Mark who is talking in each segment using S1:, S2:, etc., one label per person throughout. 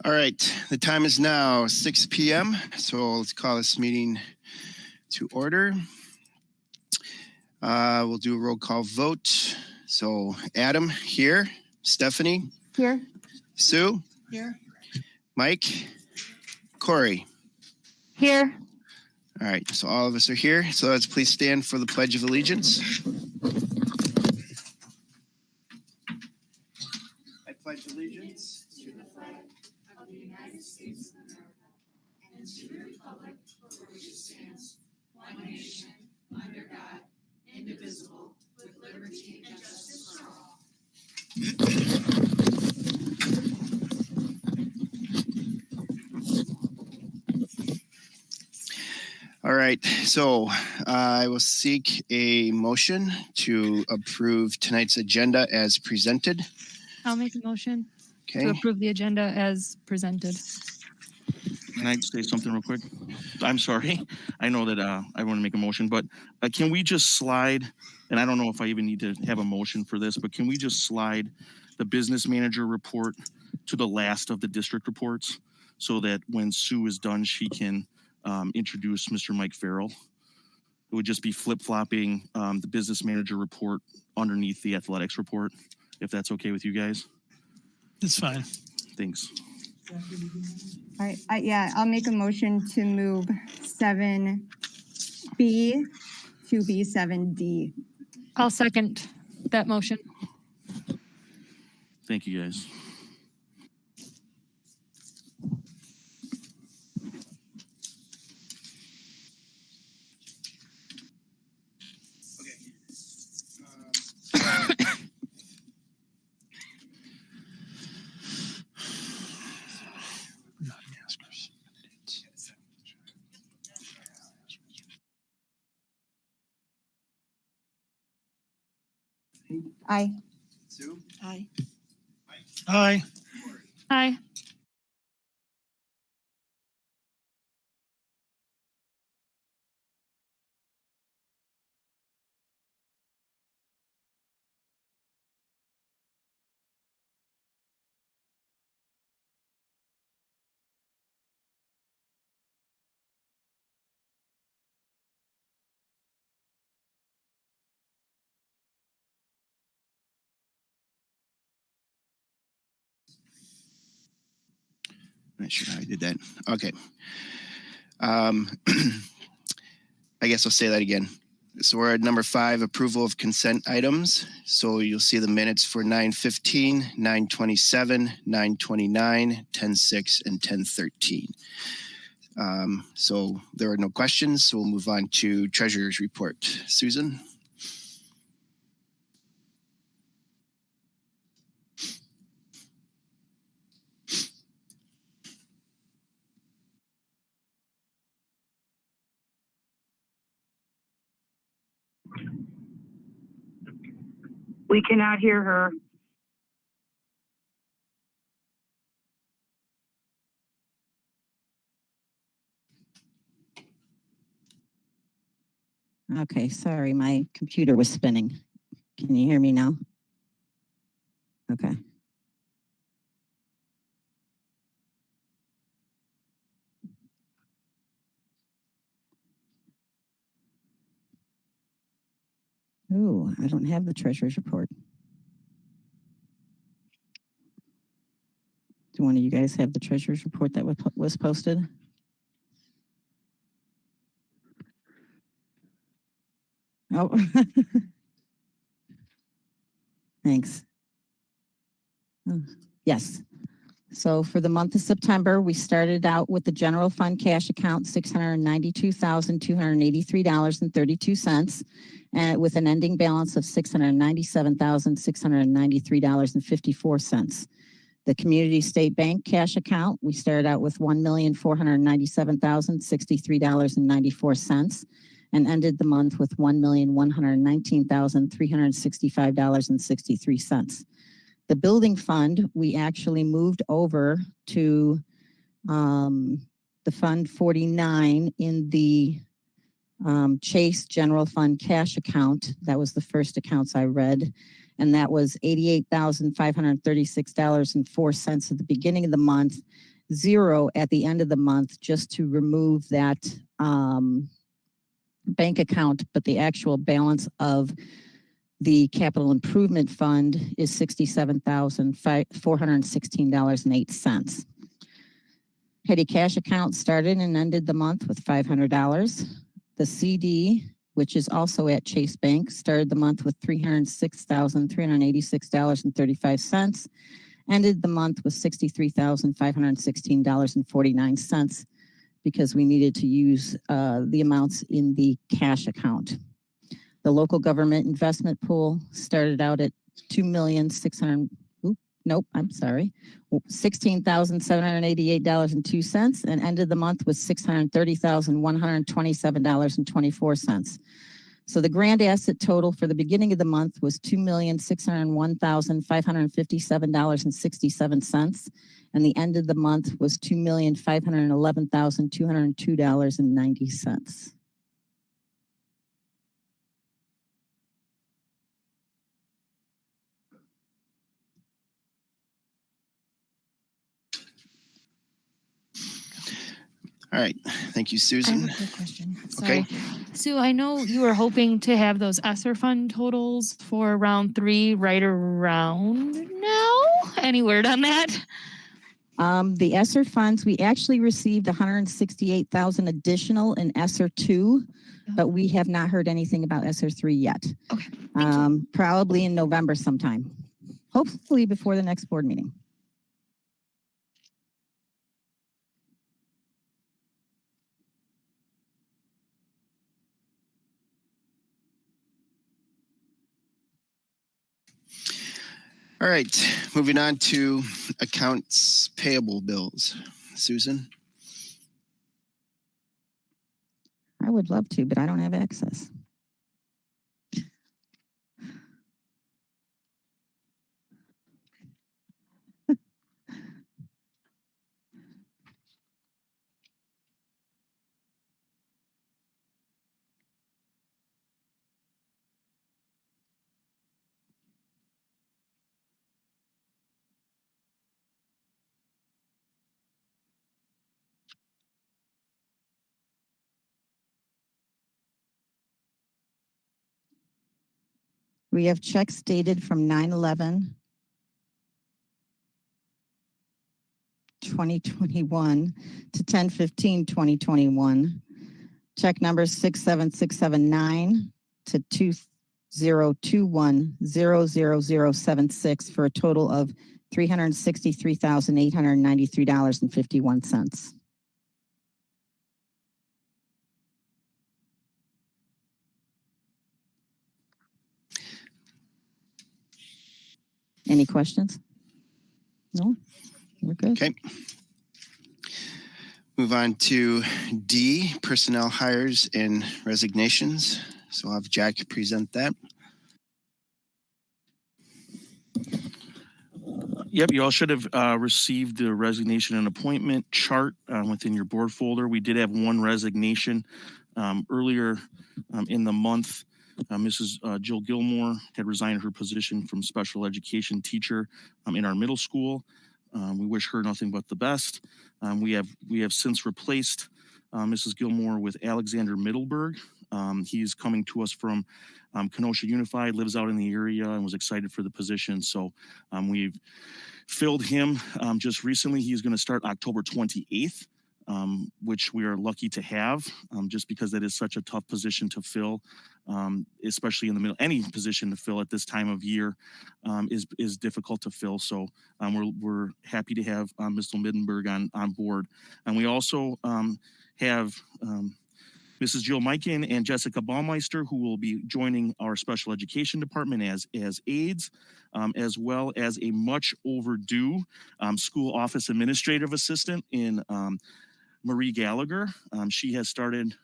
S1: All right, the time is now 6 p.m. So let's call this meeting to order. We'll do a roll call vote. So Adam here, Stephanie
S2: here,
S1: Sue
S2: here,
S1: Mike, Corey.
S2: here.
S1: All right, so all of us are here. So let's please stand for the Pledge of Allegiance. I pledge allegiance to the flag of the United States of America and to the republic for which it stands, one nation, under God, indivisible, with liberty and justice for all. All right, so I will seek a motion to approve tonight's agenda as presented.
S2: I'll make a motion to
S1: Okay,
S2: approve the agenda as presented.
S3: Can I say something real quick? I'm sorry. I know that I want to make a motion, but can we just slide, and I don't know if I even need to have a motion for this, but can we just slide the business manager report to the last of the district reports so that when Sue is done, she can introduce Mr. Mike Farrell? It would just be flip-flopping the business manager report underneath the athletics report, if that's okay with you guys.
S4: That's fine.
S3: Thanks.
S5: All right, yeah, I'll make a motion to move 7B to B7D.
S2: I'll second that motion.
S3: Thank you, guys.
S4: Not maskers.
S5: Aye.
S1: Sue?
S5: Aye.
S4: Aye.
S2: Aye.
S1: Not sure how I did that. Okay. I guess I'll say that again. So we're at number 5, approval of consent items. So you'll see the minutes for 9:15, 9:27, 9:29, 10:06, and 10:13. So there are no questions. So we'll move on to treasurer's report. Susan?
S6: We cannot hear her.
S7: Okay, sorry, my computer was spinning. Can you hear me now? Okay. Ooh, I don't have the treasurer's report. Do one of you guys have the treasurer's report that was posted? Oh, thanks. Yes. So for the month of September, we started out with the general fund cash account, $692,283.32, and with an ending balance of $697,693.54. The Community State Bank cash account, we started out with $1,497,063.94 and ended the month with $1,119,365.63. The building fund, we actually moved over to the Fund 49 in the Chase General Fund cash account. That was the first accounts I read. And that was $88,536.04 at the beginning of the month. zero at the end of the month just to remove that bank account, but the actual balance of the capital improvement fund is $67,416.08. Petty cash account started and ended the month with $500. The CD, which is also at Chase Bank, started the month with $306,386.35, ended the month with $63,516.49 because we needed to use the amounts in the cash account. The local government investment pool started out at $16,788.02 and ended the month with $630,127.24. So the grand asset total for the beginning of the month was $2,601,557.67, and the end of the month was $2,511,202.90.
S8: All right. Thank you,
S2: I have
S8: Susan.
S2: a quick question.
S8: Okay.
S2: Sue, I know you were hoping to have those ESSER fund totals for round 3 right around now. Any word on that?
S7: The ESSER funds, we actually received 168,000 additional in ESSER 2, but we have not heard anything about ESSER 3 yet.
S2: Okay. Thank you.
S7: Probably in November sometime, hopefully before the next board meeting.
S8: All right. Moving on to accounts payable bills. Susan?
S7: I would love to, but I don't have access. We have checks dated from 9/11/2021 to 10/15/2021. Check number 67679 to 2021-00076 for a total of $363,893.51. Any questions? No? We're good.
S8: Okay. Move on to D, personnel hires and resignations. So I'll have Jack present that.
S3: Yep, you all should have received the resignation and appointment chart within your board folder. We did have one resignation earlier in the month. Mrs. Jill Gilmore had resigned her position from special education teacher in our middle school. We wish her nothing but the best. We have since replaced Mrs. Gilmore with Alexander Middleberg. He's coming to us from Kenosha Unified, lives out in the area, and was excited for the position. So we've filled him just recently. He's going to start October 28th. Which we are lucky to have, just because that is such a tough position to fill, especially in the middle. Any position to fill at this time of year is difficult to fill. So we're happy to have Mr. Middenberg on board, and we also have Mrs. Jill Mikan and Jessica Baumeister, who will be joining our special education department as aides, as well as a much overdue school office administrative assistant in Marie Gallagher. She has started, I think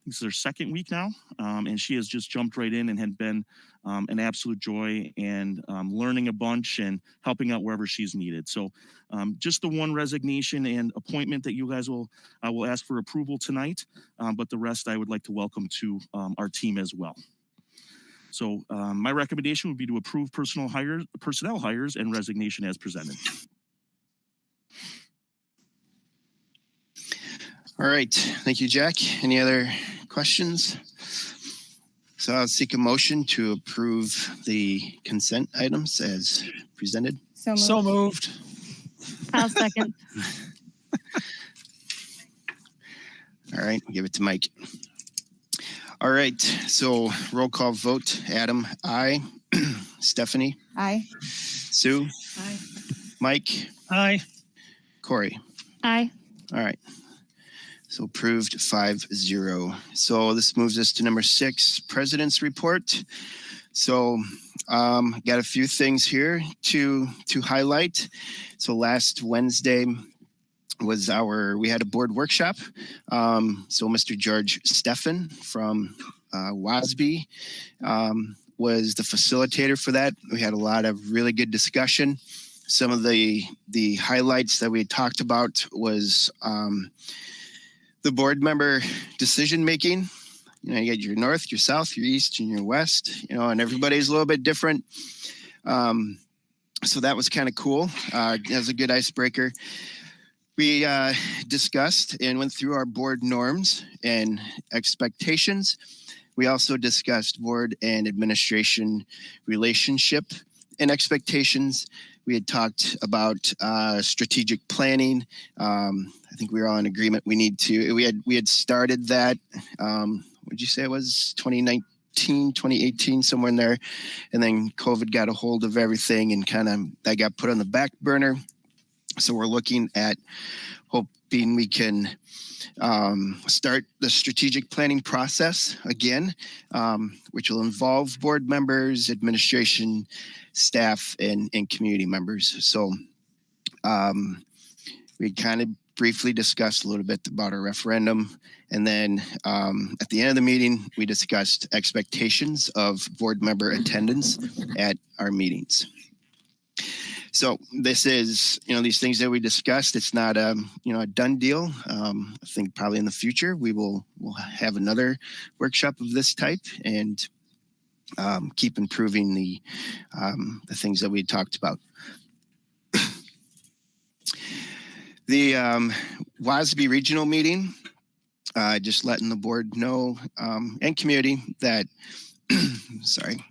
S3: it's her second week now, and she has just jumped right in and had been an absolute joy and learning a bunch and helping out wherever she's needed. So just the one resignation and appointment that you guys I will ask for approval tonight, but the rest I would like to welcome to our team as well. So my recommendation would be to approve personnel hires and resignation as presented.
S8: All right. Thank you, Jack. Any other questions? So I'll seek a motion to approve the consent items as presented.
S5: So moved.
S4: So moved.
S2: I'll second.
S8: All right, give it to Mike. All right, so roll call vote. Adam, aye. Stephanie,
S5: Aye.
S8: Sue,
S1: Aye.
S8: Mike,
S4: Aye.
S8: Corey.
S2: Aye.
S8: All right. So approved 5-0. So this moves us to number 6, President's Report. So got a few things here to highlight. So last Wednesday was we had a board workshop. So Mr. George Steffen from WASB was the facilitator for that. We had a lot of really good discussion. Some of the highlights that we had talked about was the board member decision making. You know, you got your north, your south, your east, and your west, you know, and everybody's a little bit different. So that was kind of cool. It was a good icebreaker. We discussed and went through our board norms and expectations. We also discussed board and administration relationship and expectations. We had talked about strategic planning. I think we were all in agreement. We had started that. What did you say it was? 2019, 2018, somewhere in there. And then COVID got a hold of everything and kind of that got put on the back burner. So we're looking at hoping we can start the strategic planning process again, which will involve board members, administration, staff, and community members. So we kind of briefly discussed a little bit about our referendum. And then at the end of the meeting, we discussed expectations of board member attendance at our meetings. So this is, you know, these things that we discussed, it's not a done deal. I think probably in the future, we'll have another workshop of this type and keep improving the things that we talked about. The WASB regional meeting, just letting the board know and community that, sorry.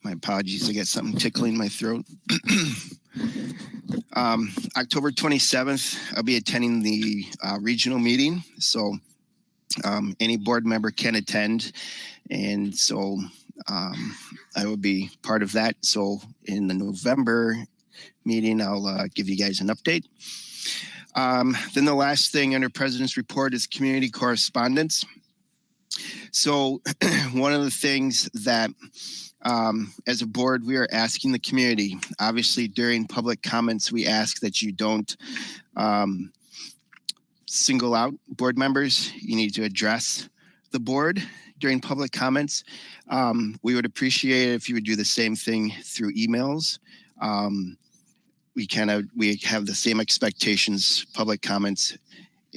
S8: My apologies, I got something tickling my throat. October 27th, I'll be attending the regional meeting. So any board member can attend. And so I will be part of that. So in the November meeting, I'll give you guys an update. Then the last thing under President's Report is community correspondence. So one of the things that as a board, we are asking the community, obviously during public comments, we ask that you don't single out board members. You need to address the board during public comments. We would appreciate it if you would do the same thing through emails. We have the same expectations, public comments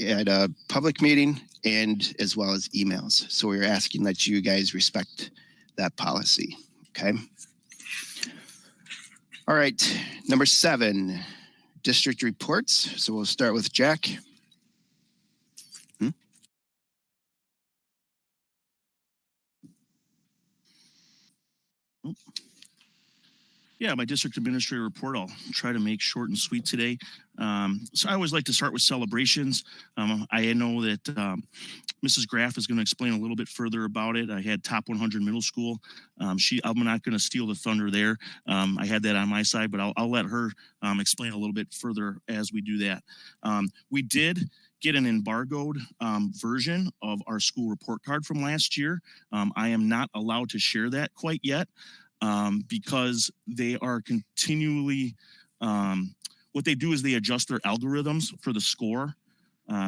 S8: at a public meeting and as well as emails. So we're asking that you guys respect that policy. Okay. All right. Number 7, district reports. So we'll start with Jack.
S3: Yeah, my district administrator report, I'll try to make short and sweet today. So I always like to start with celebrations. I know that Mrs. Graff is going to explain a little bit further about it. I had Top 100 Middle School. I'm not going to steal the thunder there. I had that on my side, but I'll let her explain a little bit further as we do that. We did get an embargoed version of our school report card from last year. I am not allowed to share that quite yet. Because they are continually, what they do is they adjust their algorithms for the score.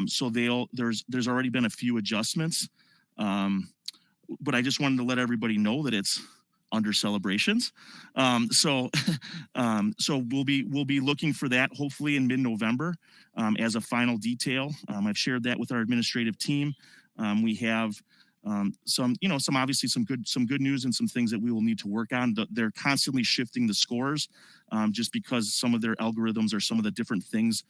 S3: So there's already been a few adjustments, but I just wanted to let everybody know that it's under celebrations. So we'll be looking for that hopefully in mid-November as a final detail. I've shared that with our administrative team. We have some obviously some good news and some things that we will need to work on. They're constantly shifting the scores just because some of their algorithms or some of the different things,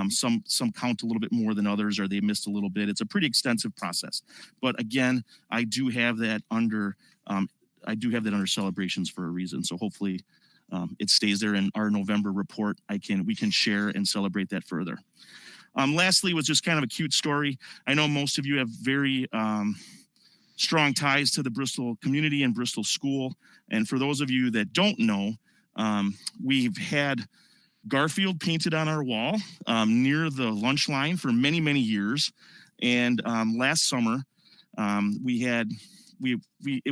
S3: some count a little bit more than others, or they missed a little bit. It's a pretty extensive process. But again, I do have that under celebrations for a reason. So hopefully it stays there in our November report. We can share and celebrate that further. Lastly was just kind of a cute story. I know most of you have very strong ties to the Bristol community and Bristol school. And for those of you that don't know, we've had Garfield painted on our wall near the lunch line for many, many years. And last summer, it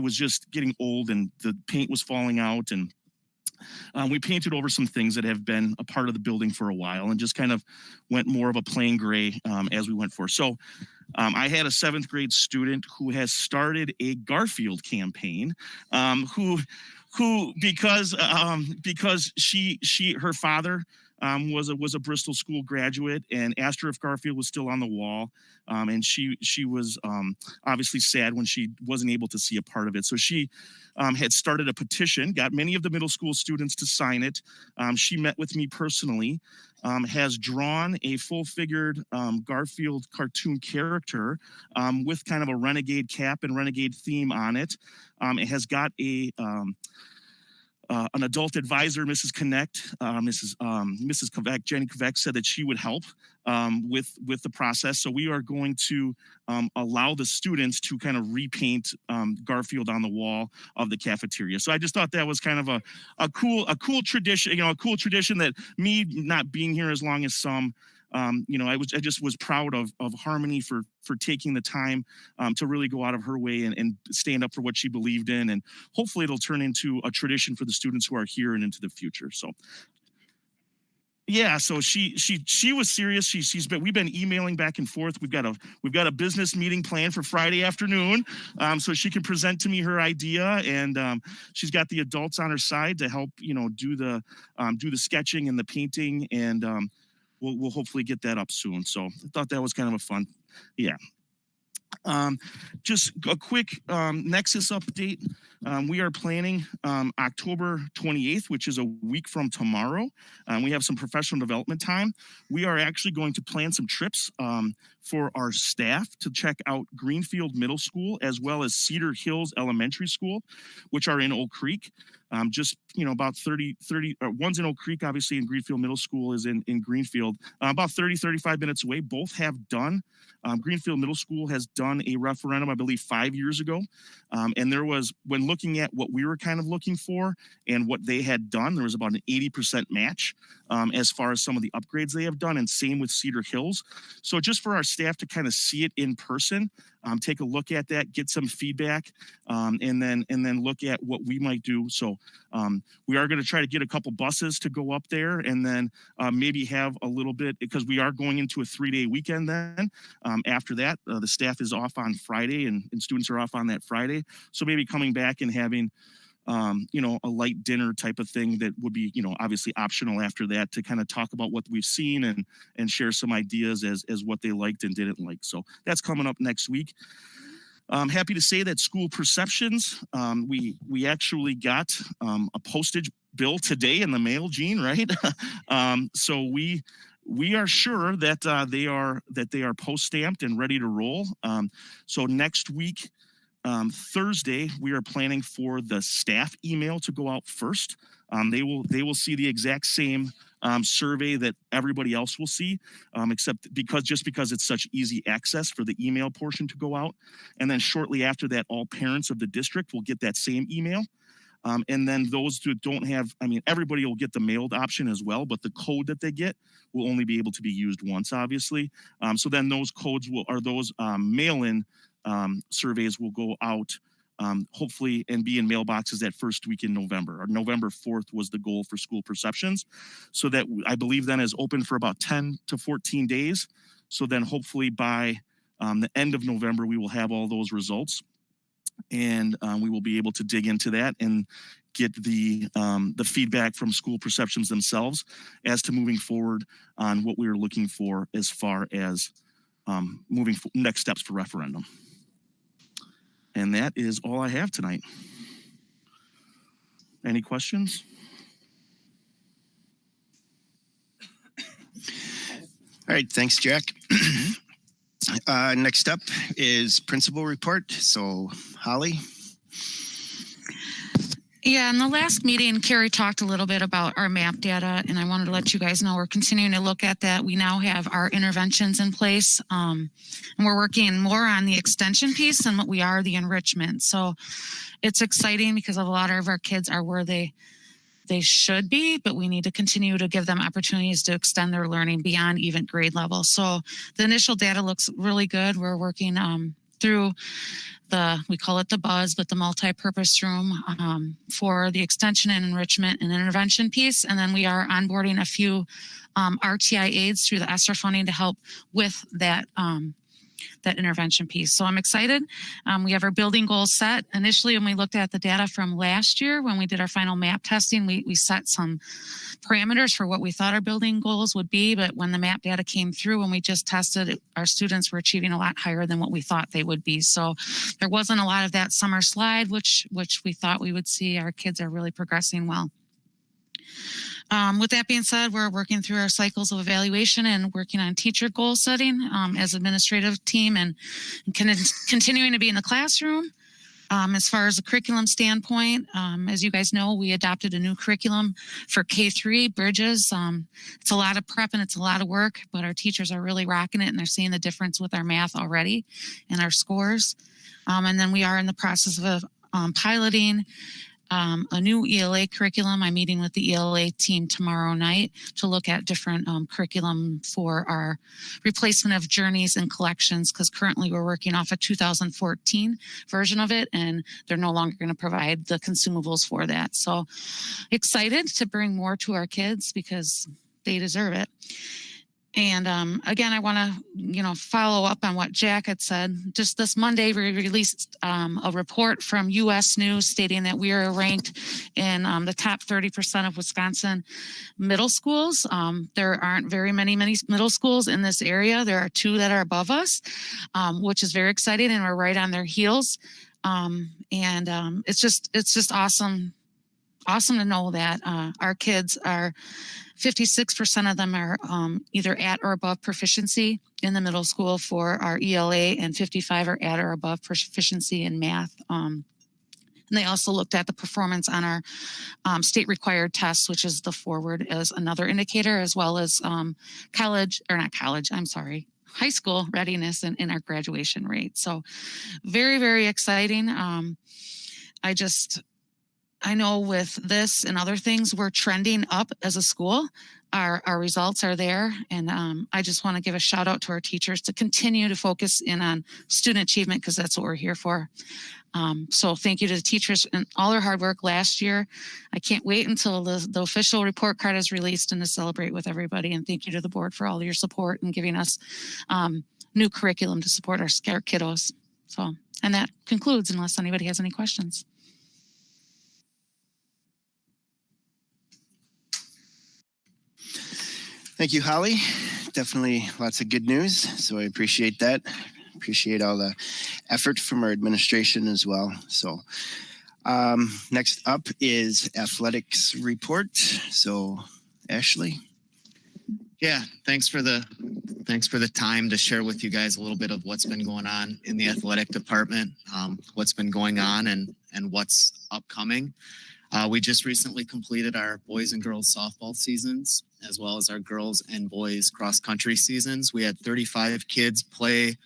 S3: was just getting old and the paint was falling out, and we painted over some things that have been a part of the building for a while and just kind of went more of a plain gray as we went for. So I had a 7th grade student who has started a Garfield campaign, who because her father was a Bristol school graduate and asked her if Garfield was still on the wall. And she was obviously sad when she wasn't able to see a part of it. So she had started a petition, got many of the middle school students to sign it. She met with me personally, has drawn a full-figured Garfield cartoon character with kind of a renegade cap and renegade theme on it. It has got an adult advisor, Mrs. Connect, Mrs. Kvek, Jenny Kvek, said that she would help with the process. So we are going to allow the students to kind of repaint Garfield on the wall of the cafeteria. So I just thought that was kind of a cool tradition, a cool tradition that, me not being here as long as some, I just was proud of Harmony for taking the time to really go out of her way and stand up for what she believed in, and hopefully it'll turn into a tradition for the students who are here and into the future. So yeah, so she was serious. We've been emailing back and forth. We've got a business meeting planned for Friday afternoon, so she can present to me her idea, and she's got the adults on her side to help do the sketching and the painting, and we'll hopefully get that up soon. So I thought that was kind of a fun, yeah. Just a quick Nexus update. We are planning October 28th, which is a week from tomorrow. We have some professional development time. We are actually going to plan some trips for our staff to check out Greenfield Middle School as well as Cedar Hills Elementary School, which are in Oak Creek. Just about 30 one's in Oak Creek, obviously, and Greenfield Middle School is in Greenfield, about 35 minutes away. Both have done, Greenfield Middle School has done a referendum, I believe 5 years ago, and there was, when looking at what we were kind of looking for and what they had done, there was about an 80% match as far as some of the upgrades they have done, and same with Cedar Hills. So just for our staff to kind of see it in person, take a look at that, get some feedback, and then look at what we might do. So we are going to try to get a couple buses to go up there, and then maybe have a little bit, because we are going into a 3-day weekend then. After that, the staff is off on Friday and students are off on that Friday. So maybe coming back and having a light dinner type of thing that would be, obviously optional after that, to kind of talk about what we've seen and share some ideas as what they liked and didn't like. So that's coming up next week. I'm happy to say that school perceptions, we actually got a postage bill today in the mail, Gene, right? So we are sure that they are post stamped and ready to roll. So next week, Thursday, we are planning for the staff email to go out first. They will see the exact same survey that everybody else will see, except because it's such easy access for the email portion to go out. And then shortly after that, all parents of the district will get that same email. And then those who don't have, everybody will get the mailed option as well, but the code that they get will only be able to be used once, obviously. So then those codes those mail-in surveys will go out hopefully and be in mailboxes that first week in November. Or November 4th was the goal for school perceptions. So that I believe then is open for about 10 to 14 days. So then hopefully by the end of November, we will have all those results. And we will be able to dig into that and get the feedback from school perceptions themselves as to moving forward on what we are looking for as far as next steps for referendum. And that is all I have tonight. Any questions?
S8: All right, thanks, Jack. Next up is principal report. So, Holly.
S9: Yeah, in the last meeting, Carrie talked a little bit about our MAP data, and I wanted to let you guys know we're continuing to look at that. We now have our interventions in place, and we're working more on the extension piece than what we are the enrichment. So it's exciting because a lot of our kids are where they should be, but we need to continue to give them opportunities to extend their learning beyond even grade level. So the initial data looks really good. We're working through we call it the BUZZ, but the multi-purpose room for the extension and enrichment and intervention piece. And then we are onboarding a few RTI aides through the ESSER funding to help with that intervention piece. So I'm excited. We have our building goals set. Initially, when we looked at the data from last year, when we did our final MAP testing, we set some parameters for what we thought our building goals would be. But when the MAP data came through, when we just tested it, our students were achieving a lot higher than what we thought they would be. So there wasn't a lot of that summer slide, which we thought we would see. Our kids are really progressing well. With that being said, we're working through our cycles of evaluation and working on teacher goal setting as administrative team and continuing to be in the classroom. As far as the curriculum standpoint, as you guys know, we adopted a new curriculum for K-3, Bridges. It's a lot of prep and it's a lot of work, but our teachers are really rocking it and they're seeing the difference with our math already and our scores. And then we are in the process of piloting a new ELA curriculum. I'm meeting with the ELA team tomorrow night to look at different curriculum for our replacement of journeys and collections, because currently we're working off a 2014 version of it and they're no longer going to provide the consumables for that. So excited to bring more to our kids because they deserve it. And again, I want to, follow up on what Jack had said. Just this Monday, we released a report from U.S. News stating that we are ranked in the top 30% of Wisconsin middle schools. There aren't very many middle schools in this area. There are 2 that are above us, which is very exciting, and we're right on their heels. It's just awesome to know that our kids are 56% of them are either at or above proficiency in the middle school for our ELA, and 55 are at or above proficiency in math. And they also looked at the performance on our state required tests, which is the forward as another indicator, as well as high school readiness and our graduation rate. So very, very exciting. I know with this and other things, we're trending up as a school. Our results are there. And I just want to give a shout out to our teachers to continue to focus in on student achievement, because that's what we're here for. So thank you to the teachers and all their hard work last year. I can't wait until the official report card is released and to celebrate with everybody. And thank you to the board for all of your support and giving us new curriculum to support our kiddos. So, and that concludes, unless anybody has any questions.
S8: Thank you, Holly. Definitely lots of good news. So I appreciate that. Appreciate all the effort from our administration as well. So next up is athletics report. So Ashley.
S10: Yeah, thanks for the time to share with you guys a little bit of what's been going on in the athletic department, what's been going on and what's upcoming. We just recently completed our boys and girls softball seasons, as well as our girls and boys cross country seasons. We had 35 kids play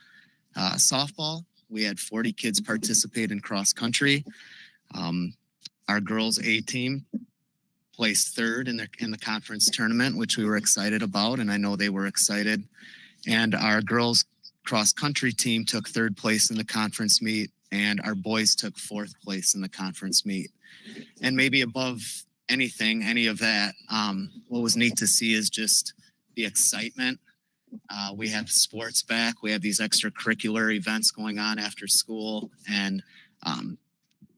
S10: softball. We had 40 kids participate in cross country. Our girls A team placed third in the conference tournament, which we were excited about, and I know they were excited. And our girls cross country team took third place in the conference meet, and our boys took fourth place in the conference meet. And maybe above anything, any of that, what was neat to see is just the excitement. We have sports back. We have these extracurricular events going on after school, and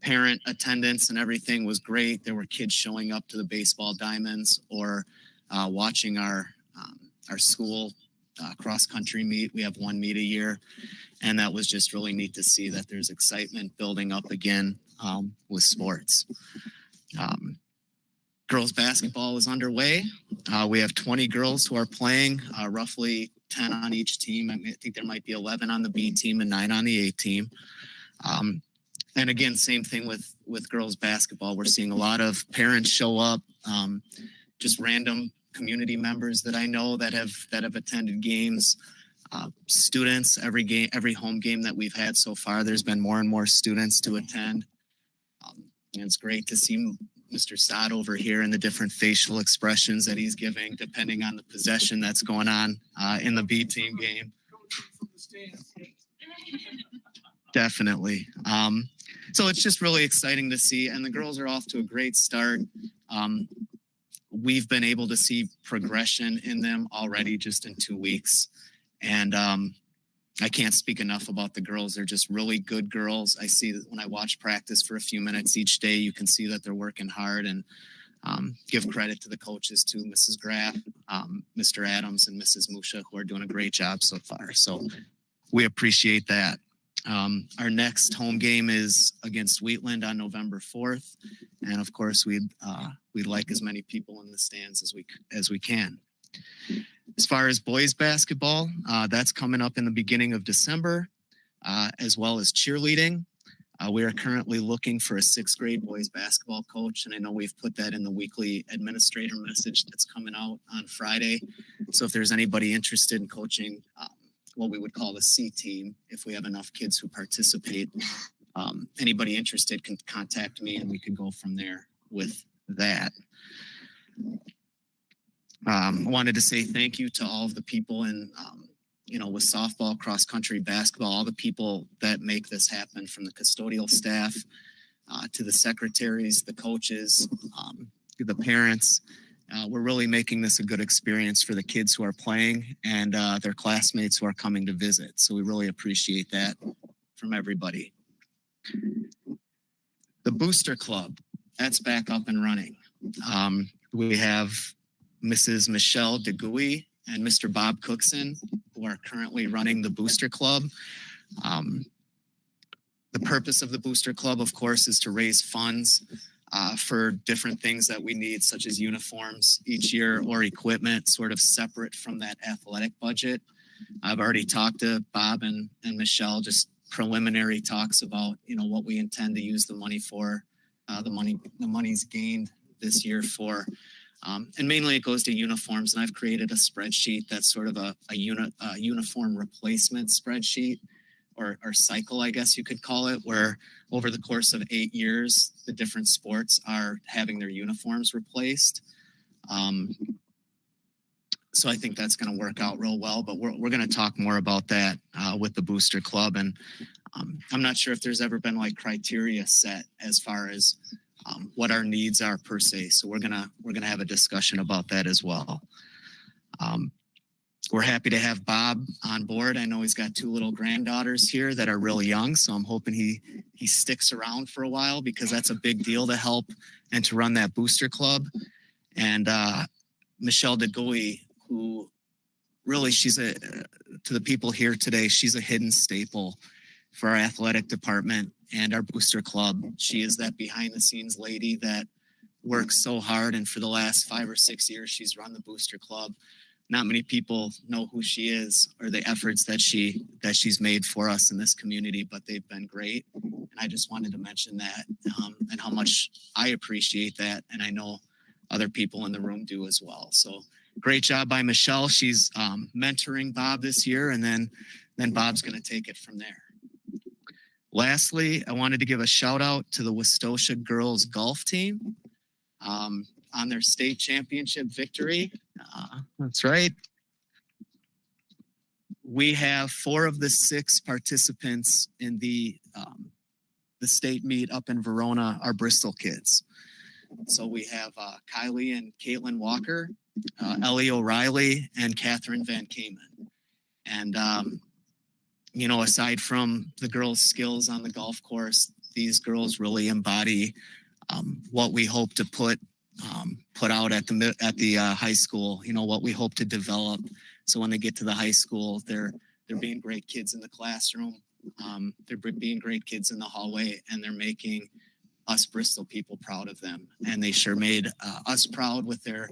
S10: parent attendance and everything was great. There were kids showing up to the baseball diamonds or watching our school cross country meet. We have one meet a year, and that was just really neat to see that there's excitement building up again with sports. Girls basketball is underway. We have 20 girls who are playing, roughly 10 on each team. I think there might be 11 on the B team and 9 on the A team. And again, same thing with girls basketball. We're seeing a lot of parents show up, just random community members that I know that have attended games. Students, every home game that we've had so far, there's been more and more students to attend. And it's great to see Mr. Sod over here and the different facial expressions that he's giving, depending on the possession that's going on in the B team game. Definitely. So it's just really exciting to see, and the girls are off to a great start. We've been able to see progression in them already just in 2 weeks. And I can't speak enough about the girls. They're just really good girls. I see that when I watch practice for a few minutes each day, you can see that they're working hard, and give credit to the coaches too, Mrs. Graff, Mr. Adams, and Mrs. Musha, who are doing a great job so far. So we appreciate that. Our next home game is against Wheatland on November 4th. And of course, we'd like as many people in the stands as we can. As far as boys basketball, that's coming up in the beginning of December, as well as cheerleading. We are currently looking for a 6th grade boys basketball coach, and I know we've put that in the weekly administrator message that's coming out on Friday. So if there's anybody interested in coaching what we would call the C team, if we have enough kids who participate, anybody interested can contact me, and we could go from there with that. I wanted to say thank you to all of the people in, with softball, cross country, basketball, all the people that make this happen, from the custodial staff to the secretaries, the coaches, the parents. We're really making this a good experience for the kids who are playing and their classmates who are coming to visit. So we really appreciate that from everybody. The Booster Club, that's back up and running. We have Mrs. Michelle DeGuy and Mr. Bob Cookson, who are currently running the Booster Club. The purpose of the Booster Club, of course, is to raise funds for different things that we need, such as uniforms each year or equipment, sort of separate from that athletic budget. I've already talked to Bob and Michelle, just preliminary talks about, what we intend to use the money for, the money's gained this year for. And mainly it goes to uniforms, and I've created a spreadsheet that's sort of a uniform replacement spreadsheet or cycle, I guess you could call it, where over the course of 8 years, the different sports are having their uniforms replaced. So I think that's going to work out real well, but we're going to talk more about that with the Booster Club. And I'm not sure if there's ever been like criteria set as far as what our needs are per se. So we're gonna have a discussion about that as well. We're happy to have Bob on board. I know he's got 2 little granddaughters here that are really young, so I'm hoping he sticks around for a while, because that's a big deal to help and to run that Booster Club. And Michelle DeGoey, who really, to the people here today, she's a hidden staple for our athletic department and our Booster Club. She is that behind the scenes lady that works so hard. And for the last 5 or 6 years, she's run the Booster Club. Not many people know who she is or the efforts that she's made for us in this community, but they've been great. And I just wanted to mention that and how much I appreciate that. And I know other people in the room do as well. So great job by Michelle. She's mentoring Bob this year, and then Bob's going to take it from there. Lastly, I wanted to give a shout out to the Westosha girls golf team on their state championship victory. That's right. We have 4 of the 6 participants in the state meet up in Verona are Bristol kids. So we have Kylie and Caitlin Walker, Ellie O'Reilly, and Catherine Van Kamen. And aside from the girls' skills on the golf course, these girls really embody what we hope to put out at the high school. What we hope to develop So when they get to the high school, they're being great kids in the classroom. They're being great kids in the hallway, and they're making us Bristol people proud of them. And they sure made us proud with their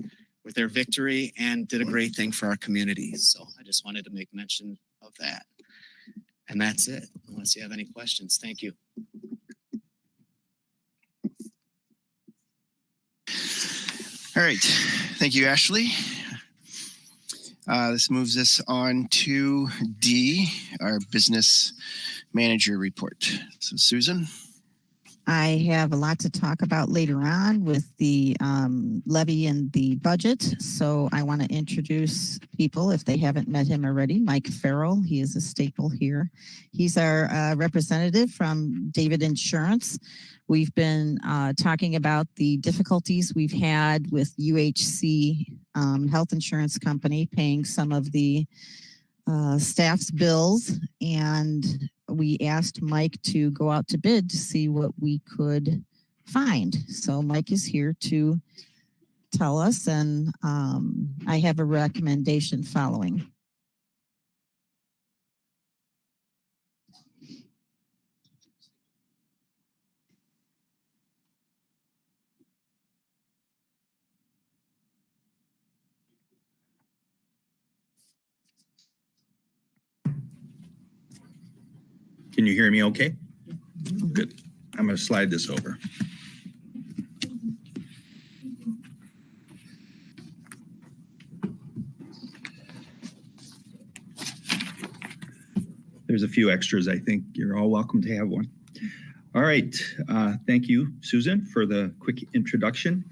S10: victory and did a great thing for our community. So I just wanted to make mention of that. And that's it, unless you have any questions. Thank you.
S8: All right. Thank you, Ashley. This moves us on to D, our business manager report. So Susan.
S7: I have a lot to talk about later on with the levy and the budget. So I want to introduce people, if they haven't met him already, Mike Farrell. He is a staple here. He's our representative from David Insurance. We've been talking about the difficulties we've had with UHC Health Insurance Company paying some of the staff's bills, and we asked Mike to go out to bid to see what we could find. So Mike is here to tell us, and I have a recommendation following.
S11: Can you hear me okay? Good. I'm going to slide this over. There's a few extras. I think you're all welcome to have one. All right. Thank you, Susan, for the quick introduction.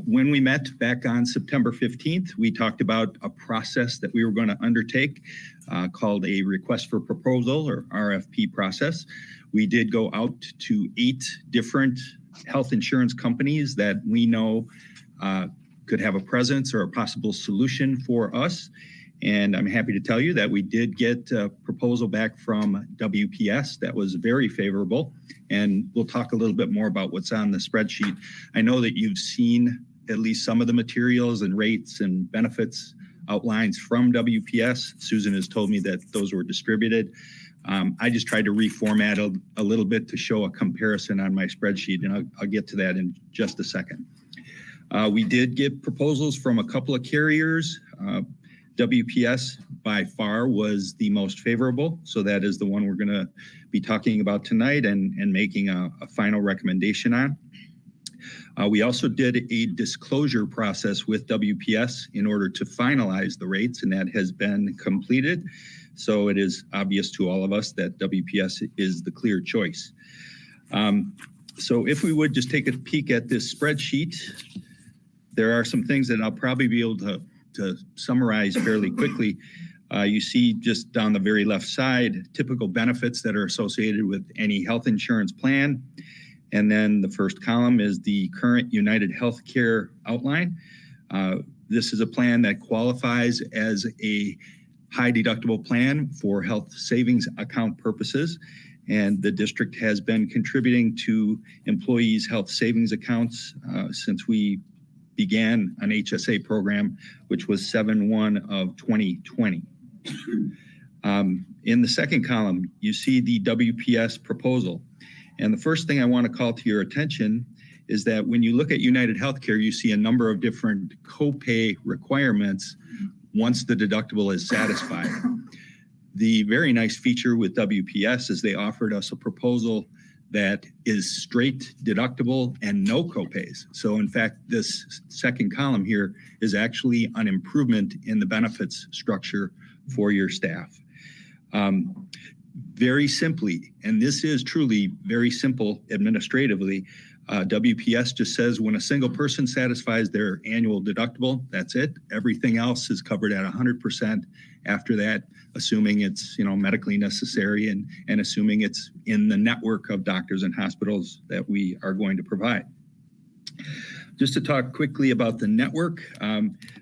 S11: When we met back on September 15th, we talked about a process that we were going to undertake called a request for proposal, or RFP process. We did go out to 8 different health insurance companies that we know could have a presence or a possible solution for us. And I'm happy to tell you that we did get a proposal back from WPS that was very favorable. And we'll talk a little bit more about what's on the spreadsheet. I know that you've seen at least some of the materials and rates and benefits outlines from WPS. Susan has told me that those were distributed. I just tried to reformat a little bit to show a comparison on my spreadsheet, and I'll get to that in just a second. We did get proposals from a couple of carriers. WPS by far was the most favorable, so that is the one we're going to be talking about tonight and making a final recommendation on. We also did a disclosure process with WPS in order to finalize the rates, and that has been completed. So it is obvious to all of us that WPS is the clear choice. So if we would just take a peek at this spreadsheet, there are some things that I'll probably be able to summarize fairly quickly. You see just down the very left side, typical benefits that are associated with any health insurance plan. And then the first column is the current United Healthcare outline. This is a plan that qualifies as a high deductible plan for health savings account purposes. And the district has been contributing to employees' health savings accounts since we began an HSA program, which was 7/1 of 2020. In the second column, you see the WPS proposal. And the first thing I want to call to your attention is that when you look at United Healthcare, you see a number of different copay requirements once the deductible is satisfied. The very nice feature with WPS is they offered us a proposal that is straight deductible and no copays. So in fact, this second column here is actually an improvement in the benefits structure for your staff. Very simply, and this is truly very simple administratively, WPS just says when a single person satisfies their annual deductible, that's it. Everything else is covered at 100% after that, assuming it's medically necessary and assuming it's in the network of doctors and hospitals that we are going to provide. Just to talk quickly about the network,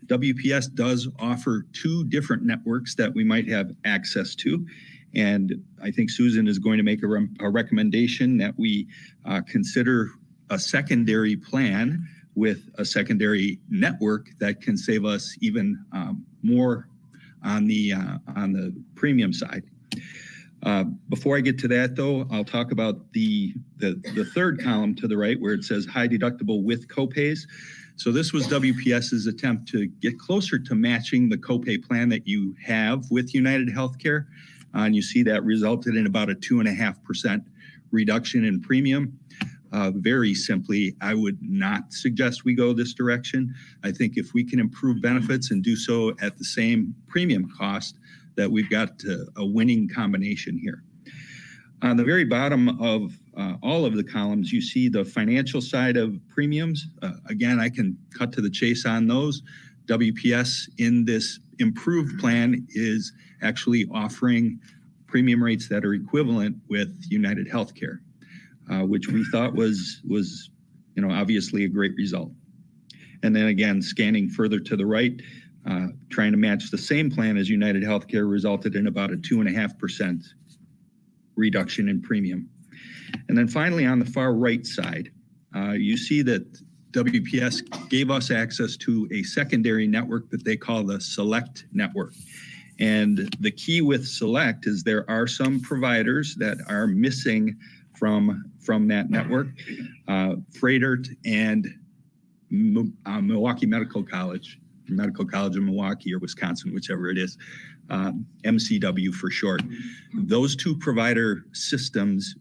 S11: WPS does offer 2 different networks that we might have access to. And I think Susan is going to make a recommendation that we consider a secondary plan with a secondary network that can save us even more on the premium side. Before I get to that, though, I'll talk about the third column to the right where it says high deductible with copays. So this was WPS's attempt to get closer to matching the copay plan that you have with United Healthcare. And you see that resulted in about a 2.5% reduction in premium. Very simply, I would not suggest we go this direction. I think if we can improve benefits and do so at the same premium cost, that we've got a winning combination here. On the very bottom of all of the columns, you see the financial side of premiums. Again, I can cut to the chase on those. WPS in this improved plan is actually offering premium rates that are equivalent with United Healthcare, which we thought was obviously a great result. And then again, scanning further to the right, trying to match the same plan as United Healthcare resulted in about a 2.5% reduction in premium. And then finally, on the far right side, you see that WPS gave us access to a secondary network that they call the Select network. And the key with Select is there are some providers that are missing from that network. Froedtert and Milwaukee Medical College of Milwaukee or Wisconsin, whichever it is, MCW for short. Those two provider systems,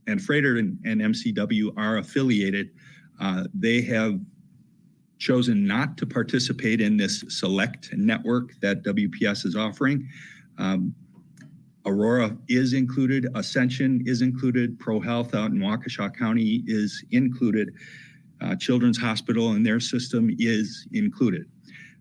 S11: and Froedtert and MCW are affiliated. They have chosen not to participate in this Select network that WPS is offering. Aurora is included, Ascension is included, ProHealth out in Waukesha County is included, Children's Hospital and their system is included.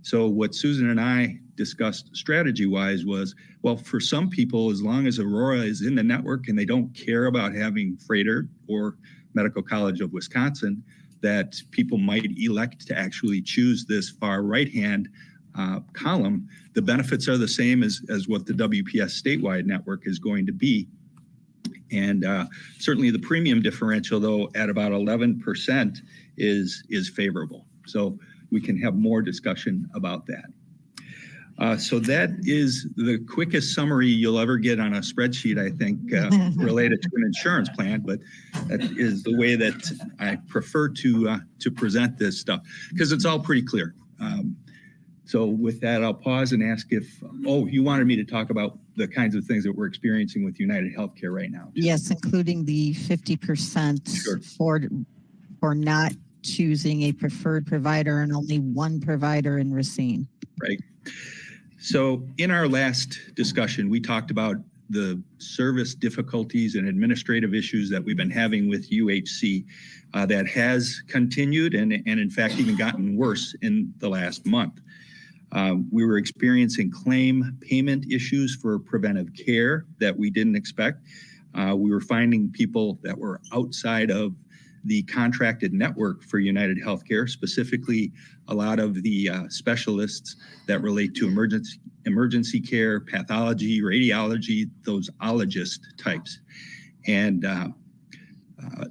S11: So what Susan and I discussed strategy-wise was, well, for some people, as long as Aurora is in the network and they don't care about having Froedtert or Medical College of Wisconsin, that people might elect to actually choose this far right-hand column. The benefits are the same as what the WPS statewide network is going to be. And certainly the premium differential, though, at about 11% is favorable. So we can have more discussion about that. So that is the quickest summary you'll ever get on a spreadsheet, I think, related to an insurance plan. But that is the way that I prefer to present this stuff because it's all pretty clear. So with that, I'll pause and ask if, you wanted me to talk about the kinds of things that we're experiencing with United Healthcare right now.
S7: Yes, including the 50% for not choosing a preferred provider and only one provider in Racine.
S11: Right. So in our last discussion, we talked about the service difficulties and administrative issues that we've been having with UHC that has continued and in fact even gotten worse in the last month. We were experiencing claim payment issues for preventive care that we didn't expect. We were finding people that were outside of the contracted network for United Healthcare, specifically a lot of the specialists that relate to emergency care, pathology, radiology, those ologist types. And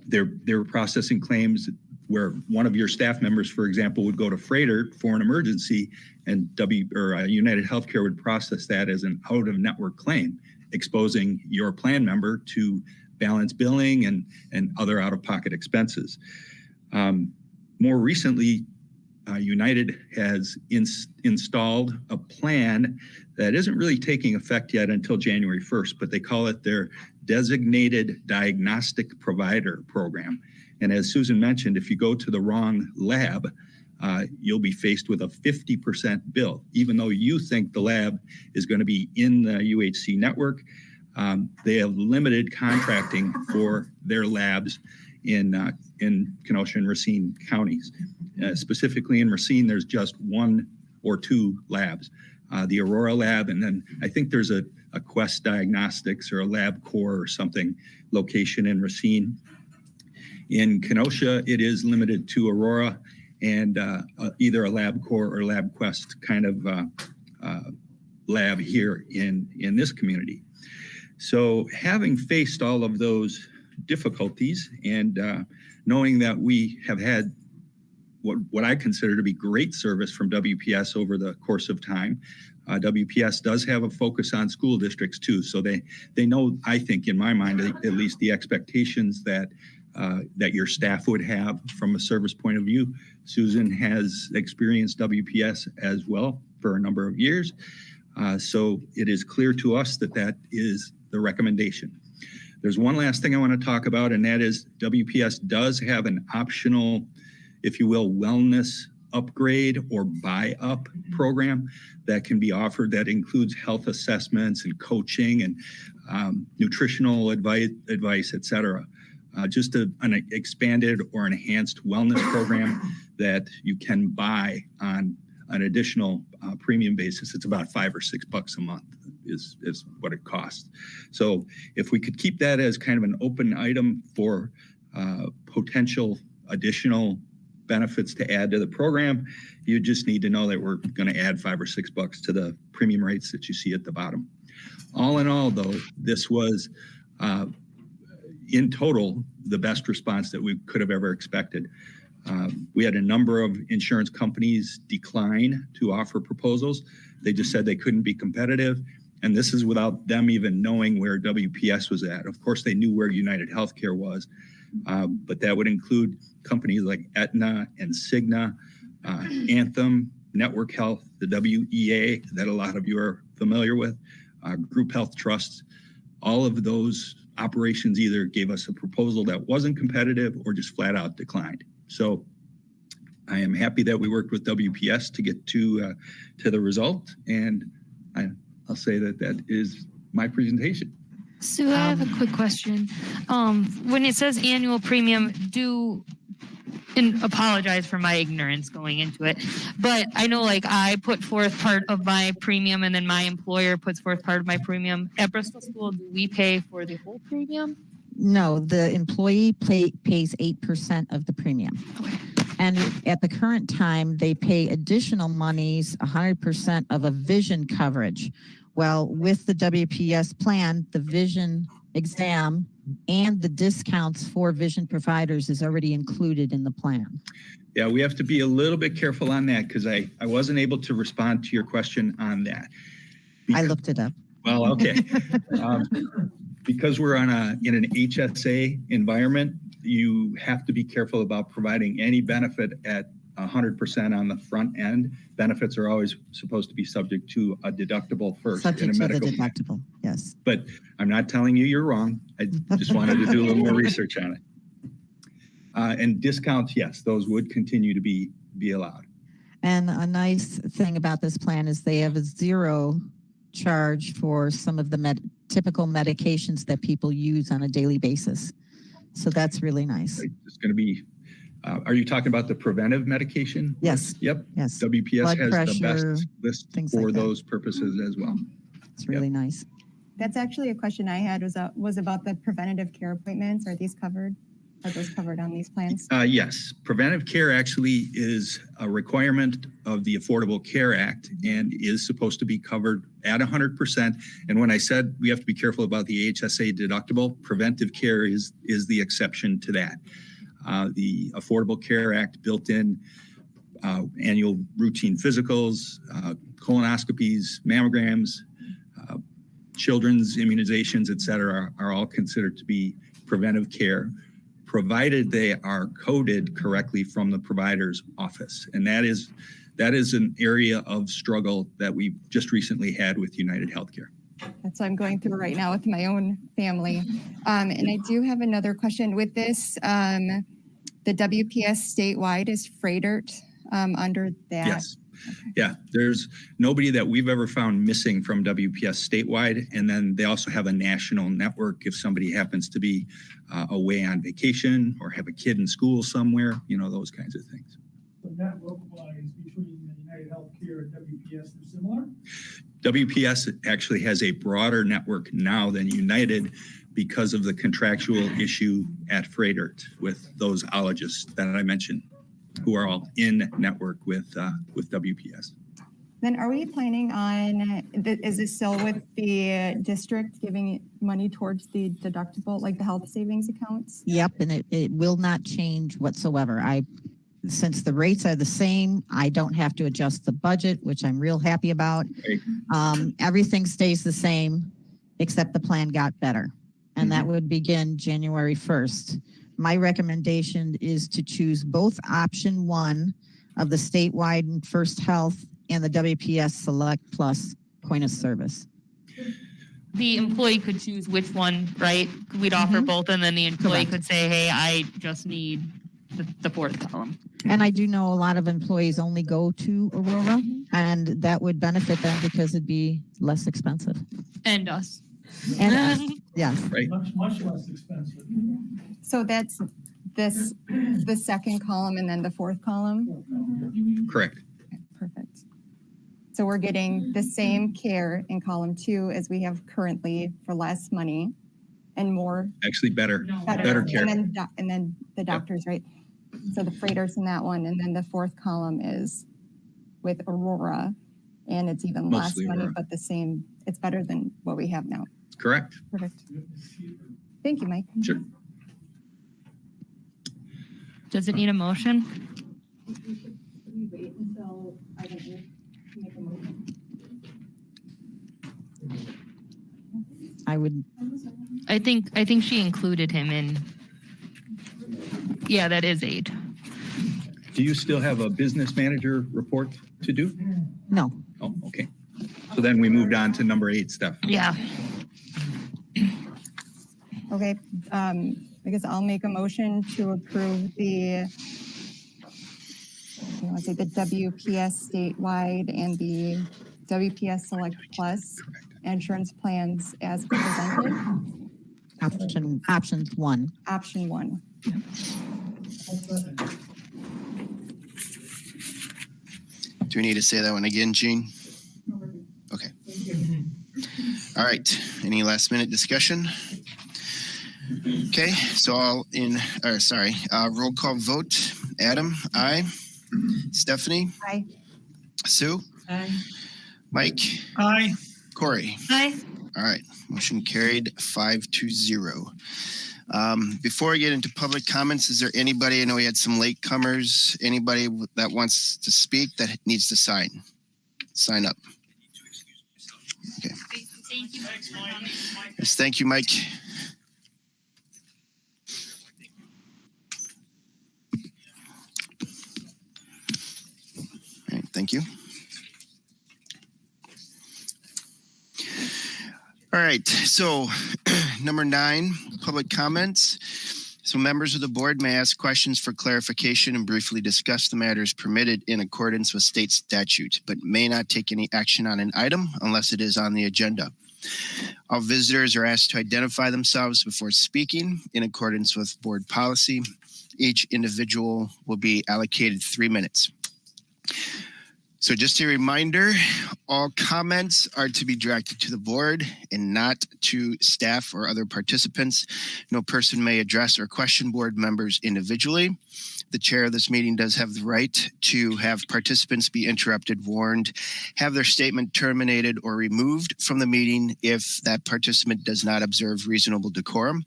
S11: they're processing claims where one of your staff members, for example, would go to Froedtert for an emergency and United Healthcare would process that as an out-of-network claim, exposing your plan member to balance billing and other out-of-pocket expenses. More recently, United has installed a plan that isn't really taking effect yet until January 1st, but they call it their Designated Diagnostic Provider Program. And as Susan mentioned, if you go to the wrong lab, you'll be faced with a 50% bill, even though you think the lab is going to be in the UHC network. They have limited contracting for their labs in Kenosha and Racine counties. Specifically in Racine, there's just one or two labs, the Aurora lab, and then I think there's a Quest Diagnostics or a LabCorp or something location in Racine. In Kenosha, it is limited to Aurora and either a LabCorp or LabQuest kind of lab here in this community. So having faced all of those difficulties and knowing that we have had what I consider to be great service from WPS over the course of time. WPS does have a focus on school districts too, so they know, I think, in my mind, at least the expectations that your staff would have from a service point of view. Susan has experienced WPS as well for a number of years, so it is clear to us that is the recommendation. There's one last thing I want to talk about, and that is WPS does have an optional, if you will, wellness upgrade or buy up program that can be offered that includes health assessments and coaching and nutritional advice, et cetera. Just an expanded or enhanced wellness program that you can buy on an additional premium basis. It's about $5 or $6 a month is what it costs. So if we could keep that as kind of an open item for potential additional benefits to add to the program, you just need to know that we're going to add $5 or $6 to the premium rates that you see at the bottom. All in all, though, this was in total the best response that we could have ever expected. We had a number of insurance companies decline to offer proposals. They just said they couldn't be competitive. And this is without them even knowing where WPS was at. Of course, they knew where United Healthcare was, but that would include companies like Aetna and Cigna, Anthem, Network Health, the WEA that a lot of you are familiar with, Group Health Trusts. All of those operations either gave us a proposal that wasn't competitive or just flat out declined. So I am happy that we worked with WPS to get to the result, and I'll say that is my presentation.
S2: Sue, I have a quick question. When it says annual premium, and apologize for my ignorance going into it, but I know like I put forth part of my premium and then my employer puts forth part of my premium. At Bristol School, do we pay for the whole premium?
S7: No, the employee pays 8% of the premium.
S2: Okay.
S7: And at the current time, they pay additional monies, 100% of a vision coverage. Well, with the WPS plan, the vision exam and the discounts for vision providers is already included in the plan.
S11: Yeah, we have to be a little bit careful on that because I wasn't able to respond to your question on that.
S7: I looked it up.
S11: Well, okay. Because we're in an HSA environment, you have to be careful about providing any benefit at 100% on the front end. Benefits are always supposed to be subject to a deductible first.
S7: Subject
S11: in a
S7: to the
S11: medical.
S7: deductible, yes.
S11: But I'm not telling you you're wrong. I just wanted to do a little more research on it. And discounts, yes, those would continue to be allowed.
S7: And a nice thing about this plan is they have a zero charge for some of the typical medications that people use on a daily basis. So that's really nice.
S11: It's going to be, are you talking about the preventive medication?
S7: Yes.
S11: Yep.
S7: Yes.
S11: WPS
S7: Blood
S11: has
S7: pressure,
S11: the best list
S7: things
S11: for
S7: like that.
S11: those purposes as well.
S7: It's really nice.
S5: That's actually a question I had was about the preventative care appointments. Are these covered? Are those covered on these plans?
S11: Yes, preventive care actually is a requirement of the Affordable Care Act and is supposed to be covered at 100%. And when I said we have to be careful about the HSA deductible, preventive care is the exception to that. The Affordable Care Act built in annual routine physicals, colonoscopies, mammograms, children's immunizations, et cetera, are all considered to be preventive care, provided they are coded correctly from the provider's office. And that is an area of struggle that we just recently had with United Healthcare.
S5: That's what I'm going through right now with my own family. And I do have another question with this. The WPS statewide, is Freighter under that?
S11: Yes. Yeah, there's nobody that we've ever found missing from WPS statewide. And then they also have a national network if somebody happens to be away on vacation or have a kid in school somewhere, those kinds of things.
S12: The network-wise between United Healthcare and WPS are similar?
S11: WPS actually has a broader network now than United because of the contractual issue at Freighter with those ologists that I mentioned, who are all in network with WPS.
S5: Then are we planning on, is this still with the district giving money towards the deductible, like the health savings accounts?
S7: Yep, and it will not change whatsoever. I since the rates are the same, I don't have to adjust the budget, which I'm real happy about.
S11: Right.
S7: Everything stays the same, except the plan got better. And that would begin January 1st. My recommendation is to choose both option 1 of the statewide and First Health and the WPS Select Plus point of service.
S2: The employee could choose which one, right? We'd offer
S7: Mhm.
S2: both, and then the employee
S7: Correct.
S2: could say, hey, I just need the fourth column.
S7: And I do know a lot of employees only go to Aurora, and that would benefit them because it'd be less expensive.
S2: And us.
S7: And yeah,
S11: Right.
S12: Much less expensive.
S5: So that's this, the second column and then the fourth column?
S11: Correct.
S5: Okay, perfect. So we're getting the same care in column 2 as we have currently for less money and more
S11: Actually, better care.
S5: And then the doctors, right? So the freighters in that one, and then the fourth column is with Aurora, and it's even
S11: Mostly
S5: less money,
S11: Aurora.
S5: but the same. It's better than what we have now.
S11: Correct.
S5: Perfect. Thank you, Mike.
S11: Sure.
S2: Does it need a motion?
S5: Wait until I make a motion.
S7: I would.
S2: I think she included him in. Yeah, that is 8.
S11: Do you still have a business manager report to do?
S7: No.
S11: Oh, okay. So then we moved on to number 8, Steph.
S2: Yeah.
S5: Okay, I guess I'll make a motion to approve the, the WPS statewide and the WPS Select Plus insurance plans as presented.
S7: Options 1.
S5: Option 1.
S8: Do we need to say that one again, Gene? Okay. All right. Any last minute discussion? Okay, so roll call vote. Adam, aye. Stephanie?
S5: Aye.
S8: Sue?
S9: Aye.
S8: Mike?
S4: Aye.
S8: Corey?
S2: Hi.
S8: All right, motion carried 5-0. Before I get into public comments, is there anybody, I know we had some latecomers, anybody that wants to speak that needs to sign up? Okay. Yes, thank you, Mike. All right, thank you. All right, so number 9, public comments. So members of the board may ask questions for clarification and briefly discuss the matters permitted in accordance with state statute, but may not take any action on an item unless it is on the agenda. All visitors are asked to identify themselves before speaking in accordance with board policy. Each individual will be allocated 3 minutes. So just a reminder, all comments are to be directed to the board and not to staff or other participants. No person may address or question board members individually. The chair of this meeting does have the right to have participants be interrupted, warned, have their statement terminated or removed from the meeting if that participant does not observe reasonable decorum,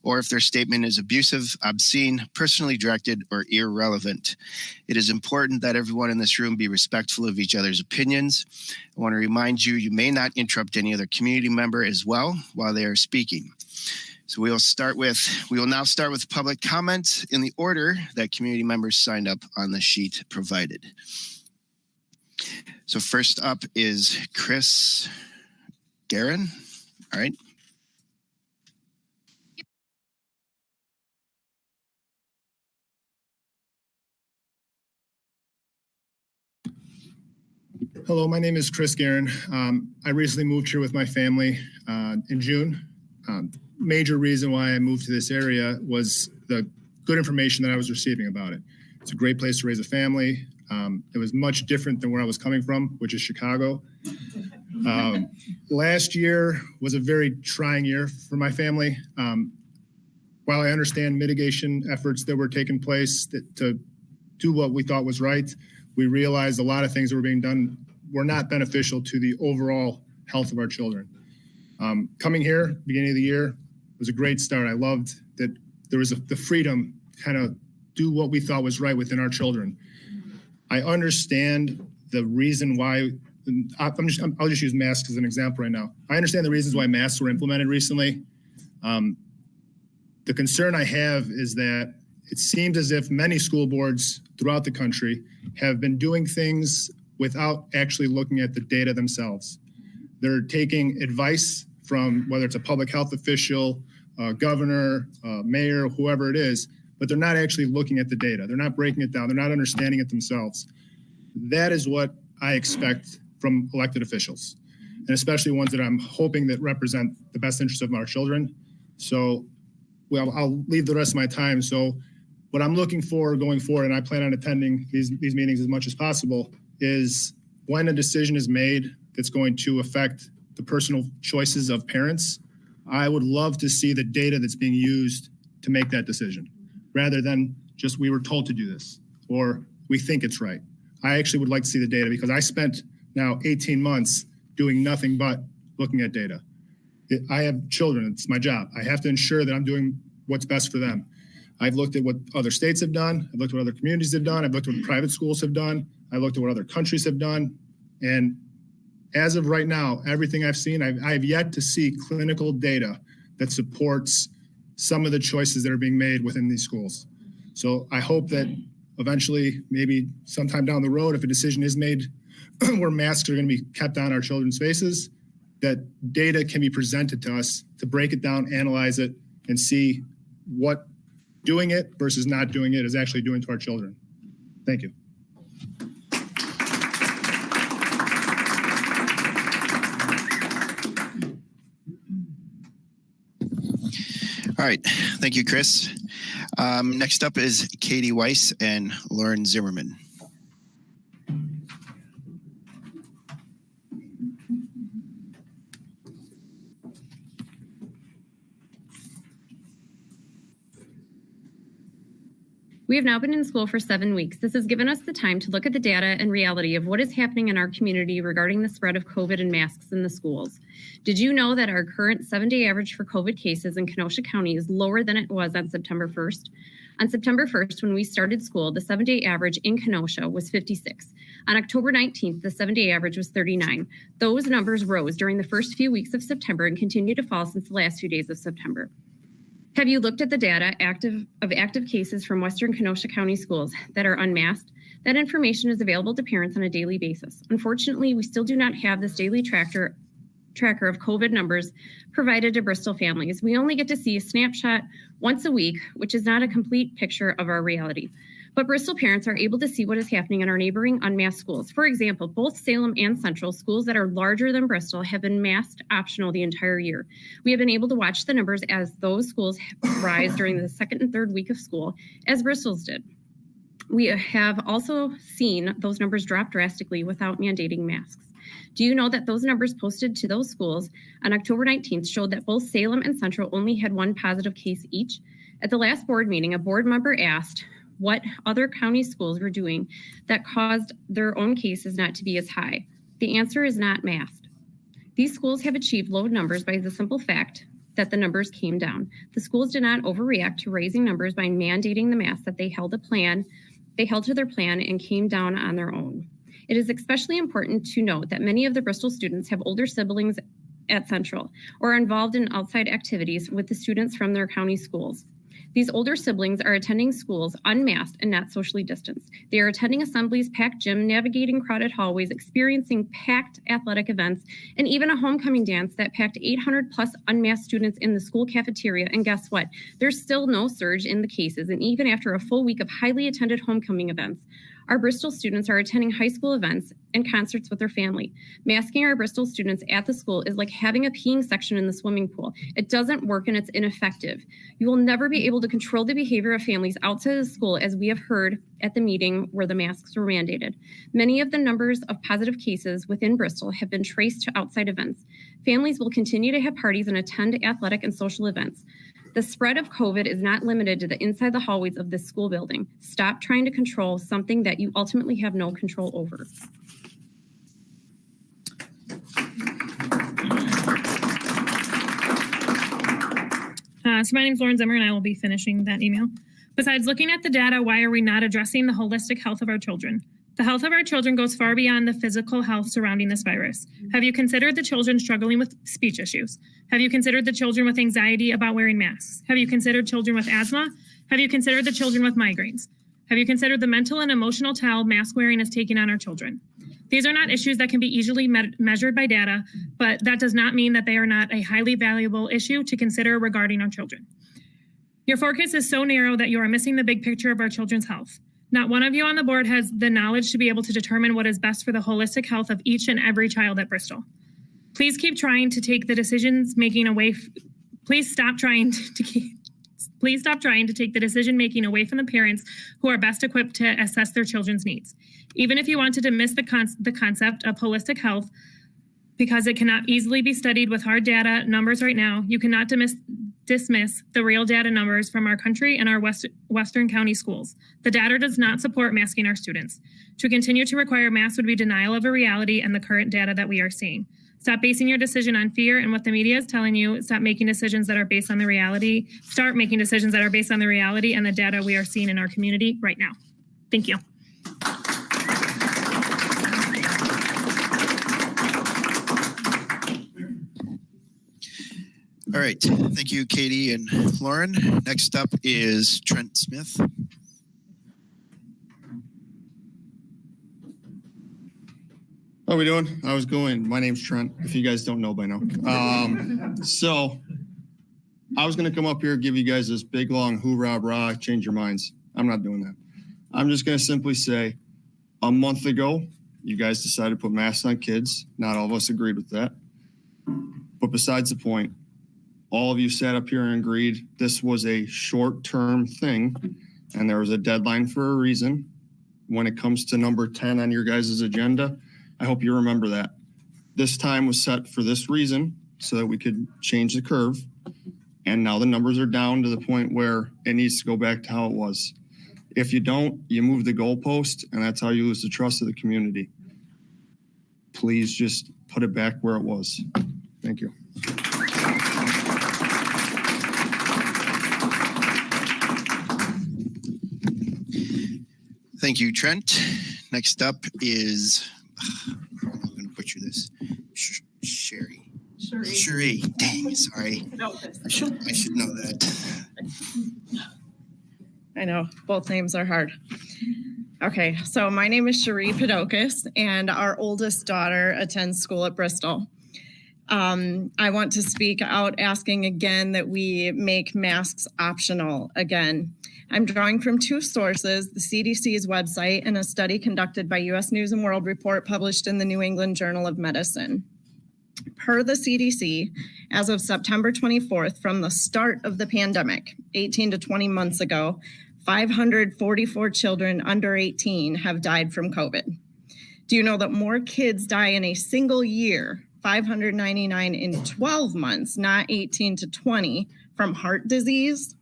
S8: or if their statement is abusive, obscene, personally directed, or irrelevant. It is important that everyone in this room be respectful of each other's opinions. I want to remind you, you may not interrupt any other community member as well while they are speaking. So we will now start with public comment in the order that community members signed up on the sheet provided. So first up is Chris Guerin. All right.
S12: Hello, my name is Chris Guerin. I recently moved here with my family in June. Major reason why I moved to this area was the good information that I was receiving about it. It's a great place to raise a family. It was much different than where I was coming from, which is Chicago. Last year was a very trying year for my family. While I understand mitigation efforts that were taking place to do what we thought was right, we realized a lot of things that were being done were not beneficial to the overall health of our children. Coming here, beginning of the year, was a great start. I loved that there was the freedom kind of do what we thought was right within our children. I understand the reason why. I'll just use masks as an example right now. I understand the reasons why masks were implemented recently. The concern I have is that it seems as if many school boards throughout the country have been doing things without actually looking at the data themselves. They're taking advice from whether it's a public health official, governor, mayor, whoever it is, but they're not actually looking at the data. They're not breaking it down. They're not understanding it themselves. That is what I expect from elected officials, and especially ones that I'm hoping that represent the best interests of our children. So, well, I'll leave the rest of my time. So what I'm looking for going forward, and I plan on attending these meetings as much as possible, is when a decision is made that's going to affect the personal choices of parents, I would love to see the data that's being used to make that decision, rather than just we were told to do this or we think it's right. I actually would like to see the data because I spent now 18 months doing nothing but looking at data. I have children. It's my job. I have to ensure that I'm doing what's best for them. I've looked at what other states have done. I've looked at what other communities have done. I've looked at what private schools have done. I looked at what other countries have done. And as of right now, everything I've seen, I've yet to see clinical data that supports some of the choices that are being made within these schools. So I hope that eventually, maybe sometime down the road, if a decision is made where masks are going to be kept on our children's faces, that data can be presented to us to break it down, analyze it, and see what doing it versus not doing it is actually doing to our children. Thank you.
S8: All right. Thank you, Chris. Next up is Katie Weiss and Lauren Zimmerman.
S13: We have now been in school for 7 weeks. This has given us the time to look at the data and reality of what is happening in our community regarding the spread of COVID and masks in the schools. Did you know that our current 7-day average for COVID cases in Kenosha County is lower than it was on September 1st? On September 1st, when we started school, the 7-day average in Kenosha was 56. On October 19th, the 7-day average was 39. Those numbers rose during the first few weeks of September and continue to fall since the last few days of September. Have you looked at the data of active cases from Western Kenosha County schools that are unmasked? That information is available to parents on a daily basis. Unfortunately, we still do not have this daily tracker of COVID numbers provided to Bristol families. We only get to see a snapshot once a week, which is not a complete picture of our reality. But Bristol parents are able to see what is happening in our neighboring unmasked schools. For example, both Salem and Central, schools that are larger than Bristol, have been masked optional the entire year. We have been able to watch the numbers as those schools rise during the second and third week of school, as Bristol's did. We have also seen those numbers drop drastically without mandating masks. Do you know that those numbers posted to those schools on October 19th showed that both Salem and Central only had one positive case each? At the last board meeting, a board member asked what other county schools were doing that caused their own cases not to be as high. The answer is not masked. These schools have achieved low numbers by the simple fact that the numbers came down. The schools did not overreact to raising numbers by mandating the mask. That they held to their plan and came down on their own. It is especially important to note that many of the Bristol students have older siblings at Central or are involved in outside activities with the students from their county schools. These older siblings are attending schools unmasked and not socially distanced. They are attending assemblies, packed gym, navigating crowded hallways, experiencing packed athletic events, and even a homecoming dance that packed 800 plus unmasked students in the school cafeteria. And guess what? There's still no surge in the cases. And even after a full week of highly attended homecoming events, our Bristol students are attending high school events and concerts with their family. Masking our Bristol students at the school is like having a peeing section in the swimming pool. It doesn't work and it's ineffective. You will never be able to control the behavior of families outside of school, as we have heard at the meeting where the masks were mandated. Many of the numbers of positive cases within Bristol have been traced to outside events. Families will continue to have parties and attend athletic and social events. The spread of COVID is not limited to the inside the hallways of this school building. Stop trying to control something that you ultimately have no control over.
S14: So my name is Lauren Zimmer, and I will be finishing that email. Besides looking at the data, why are we not addressing the holistic health of our children? The health of our children goes far beyond the physical health surrounding this virus. Have you considered the children struggling with speech issues? Have you considered the children with anxiety about wearing masks? Have you considered children with asthma? Have you considered the children with migraines? Have you considered the mental and emotional toll mask wearing is taking on our children? These are not issues that can be easily measured by data, but that does not mean that they are not a highly valuable issue to consider regarding our children. Your focus is so narrow that you are missing the big picture of our children's health. Not one of you on the board has the knowledge to be able to determine what is best for the holistic health of each and every child at Bristol. Please keep trying to take the decisions making away. Please stop trying to take the decision making away from the parents who are best equipped to assess their children's needs. Even if you wanted to miss the concept of holistic health, because it cannot easily be studied with hard data numbers right now, you cannot dismiss the real data numbers from our country and our Western County schools. The data does not support masking our students. To continue to require masks would be denial of a reality and the current data that we are seeing. Stop basing your decision on fear and what the media is telling you. Stop making decisions that are based on the reality. Start making decisions that are based on the reality and the data we are seeing in our community right now. Thank you.
S8: All right. Thank you, Katie and Lauren. Next up is Trent Smith.
S15: How are we doing? How's it going? My name's Trent, if you guys don't know by now. So I was going to come up here, give you guys this big, long hoorah, rah, change your minds. I'm not doing that. I'm just going to simply say a month ago, you guys decided to put masks on kids. Not all of us agreed with that. But besides the point, all of you sat up here and agreed this was a short-term thing, and there was a deadline for a reason. When it comes to number 10 on your guys' agenda, I hope you remember that. This time was set for this reason, so that we could change the curve. And now the numbers are down to the point where it needs to go back to how it was. If you don't, you move the goalpost, and that's how you lose the trust of the community. Please just put it back where it was. Thank you.
S8: Thank you, Trent. Next up is, I'm going to butcher this, Sherry. Cherie. Dang, sorry. I should know that.
S16: I know, both names are hard. Okay, so my name is Cherie Pedokis, and our oldest daughter attends school at Bristol. I want to speak out asking again that we make masks optional again. I'm drawing from two sources, the CDC's website and a study conducted by U.S. News and World Report published in the New England Journal of Medicine. Per the CDC, as of September 24th, from the start of the pandemic, 18 to 20 months ago, 544 children under 18 have died from COVID. Do you know that more kids die in a single year, 599 in 12 months, not 18 to 20, from heart disease?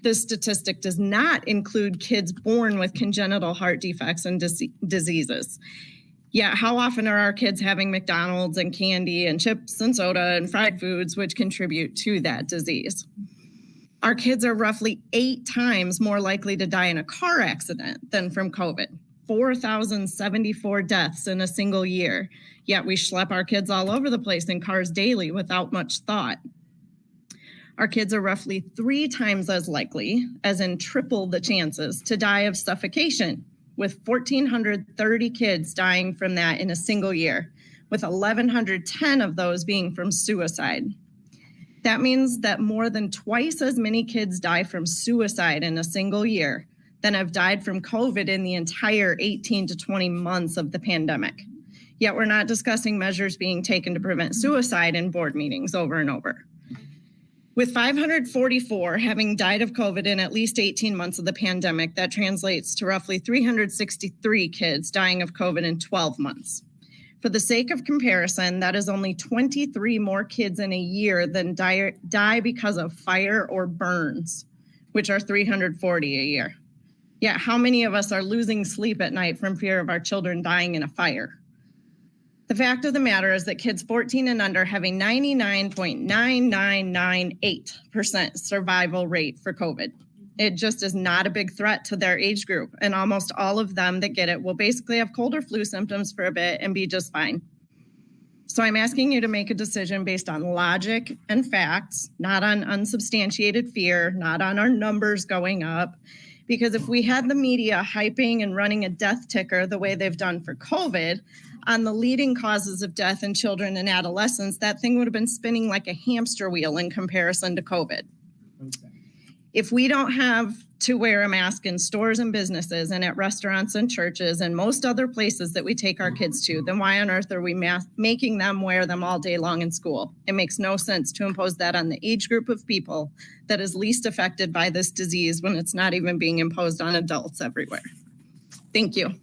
S16: This statistic does not include kids born with congenital heart defects and diseases. Yet, how often are our kids having McDonald's and candy and chips and soda and fried foods, which contribute to that disease? Our kids are roughly 8 times more likely to die in a car accident than from COVID. 4,074 deaths in a single year. Yet we schlep our kids all over the place in cars daily without much thought. Our kids are roughly 3 times as likely, as in triple the chances, to die of suffocation, with 1,430 kids dying from that in a single year, with 1,110 of those being from suicide. That means that more than twice as many kids die from suicide in a single year than have died from COVID in the entire 18 to 20 months of the pandemic. Yet we're not discussing measures being taken to prevent suicide in board meetings over and over. With 544 having died of COVID in at least 18 months of the pandemic, that translates to roughly 363 kids dying of COVID in 12 months. For the sake of comparison, that is only 23 more kids in a year than die because of fire or burns, which are 340 a year. Yet how many of us are losing sleep at night from fear of our children dying in a fire? The fact of the matter is that kids 14 and under have a 99.9998% survival rate for COVID. It just is not a big threat to their age group. And almost all of them that get it will basically have cold or flu symptoms for a bit and be just fine. So I'm asking you to make a decision based on logic and facts, not on unsubstantiated fear, not on our numbers going up. Because if we had the media hyping and running a death ticker the way they've done for COVID on the leading causes of death in children and adolescents, that thing would have been spinning like a hamster wheel in comparison to COVID. If we don't have to wear a mask in stores and businesses and at restaurants and churches and most other places that we take our kids to, then why on earth are we making them wear them all day long in school? It makes no sense to impose that on the age group of people that is least affected by this disease when it's not even being imposed on adults everywhere. Thank you.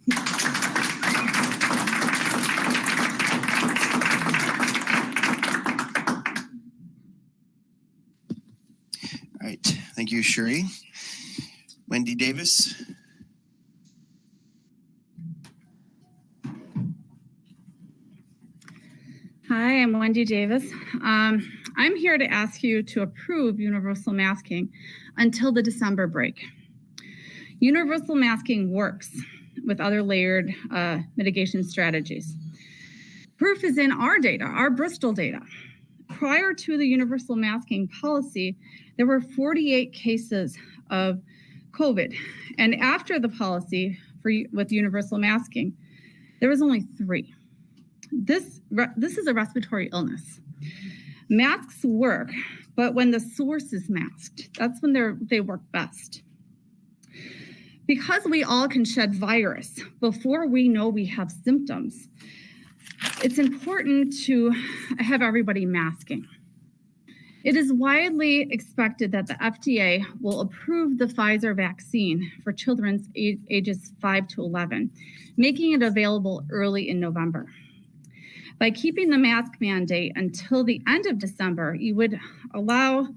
S8: All right, thank you, Sherry. Wendy Davis.
S17: Hi, I'm Wendy Davis. I'm here to ask you to approve universal masking until the December break. Universal masking works with other layered mitigation strategies. Proof is in our data, our Bristol data. Prior to the universal masking policy, there were 48 cases of COVID. And after the policy with universal masking, there was only 3. This is a respiratory illness. Masks work, but when the source is masked, that's when they work best. Because we all can shed virus before we know we have symptoms, it's important to have everybody masking. It is widely expected that the FDA will approve the Pfizer vaccine for children's ages 5 to 11, making it available early in November. By keeping the mask mandate until the end of December, you would allow,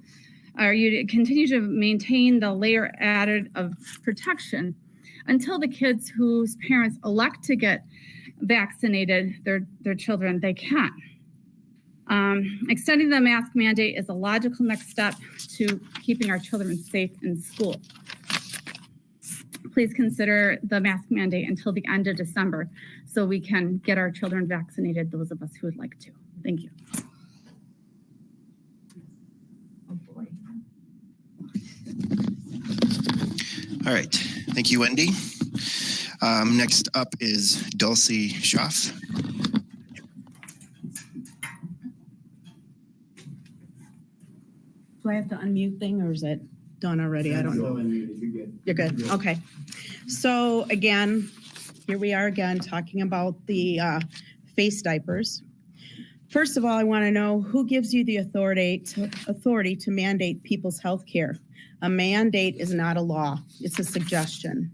S17: or you'd continue to maintain the layer added of protection until the kids whose parents elect to get vaccinated, their children, they can. Extending the mask mandate is a logical next step to keeping our children safe in school. Please consider the mask mandate until the end of December so we can get our children vaccinated, those of us who would like to. Thank you.
S8: All right, thank you, Wendy. Next up is Dulcie Schaff.
S18: Do I have to unmute thing or is it done already? I don't know. You're good. Okay. So again, here we are again talking about the face diapers. First of all, I want to know who gives you the authority to mandate people's health care. A mandate is not a law. It's a suggestion.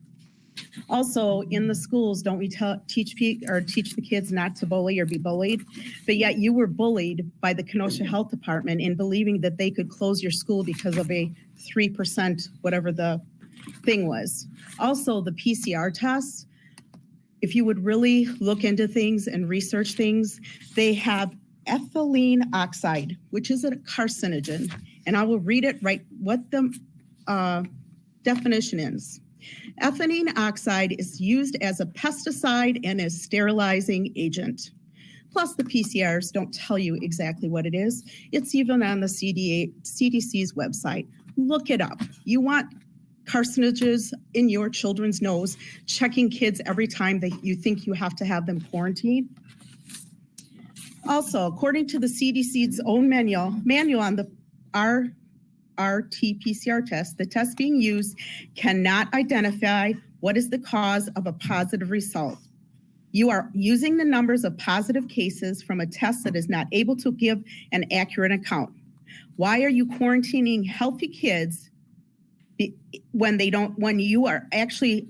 S18: Also, in the schools, don't we teach the kids not to bully or be bullied? But yet you were bullied by the Kenosha Health Department in believing that they could close your school because of a 3%, whatever the thing was. Also, the PCR tests, if you would really look into things and research things, they have ethylene oxide, which is a carcinogen. And I will read it right, what the definition is. Ethylene oxide is used as a pesticide and as sterilizing agent. Plus the PCRs don't tell you exactly what it is. It's even on the CDC's website. Look it up. You want carcinogens in your children's nose, checking kids every time that you think you have to have them quarantined. Also, according to the CDC's own manual on the RT-PCR test, the test being used cannot identify what is the cause of a positive result. You are using the numbers of positive cases from a test that is not able to give an accurate account. Why are you quarantining healthy kids when you are actually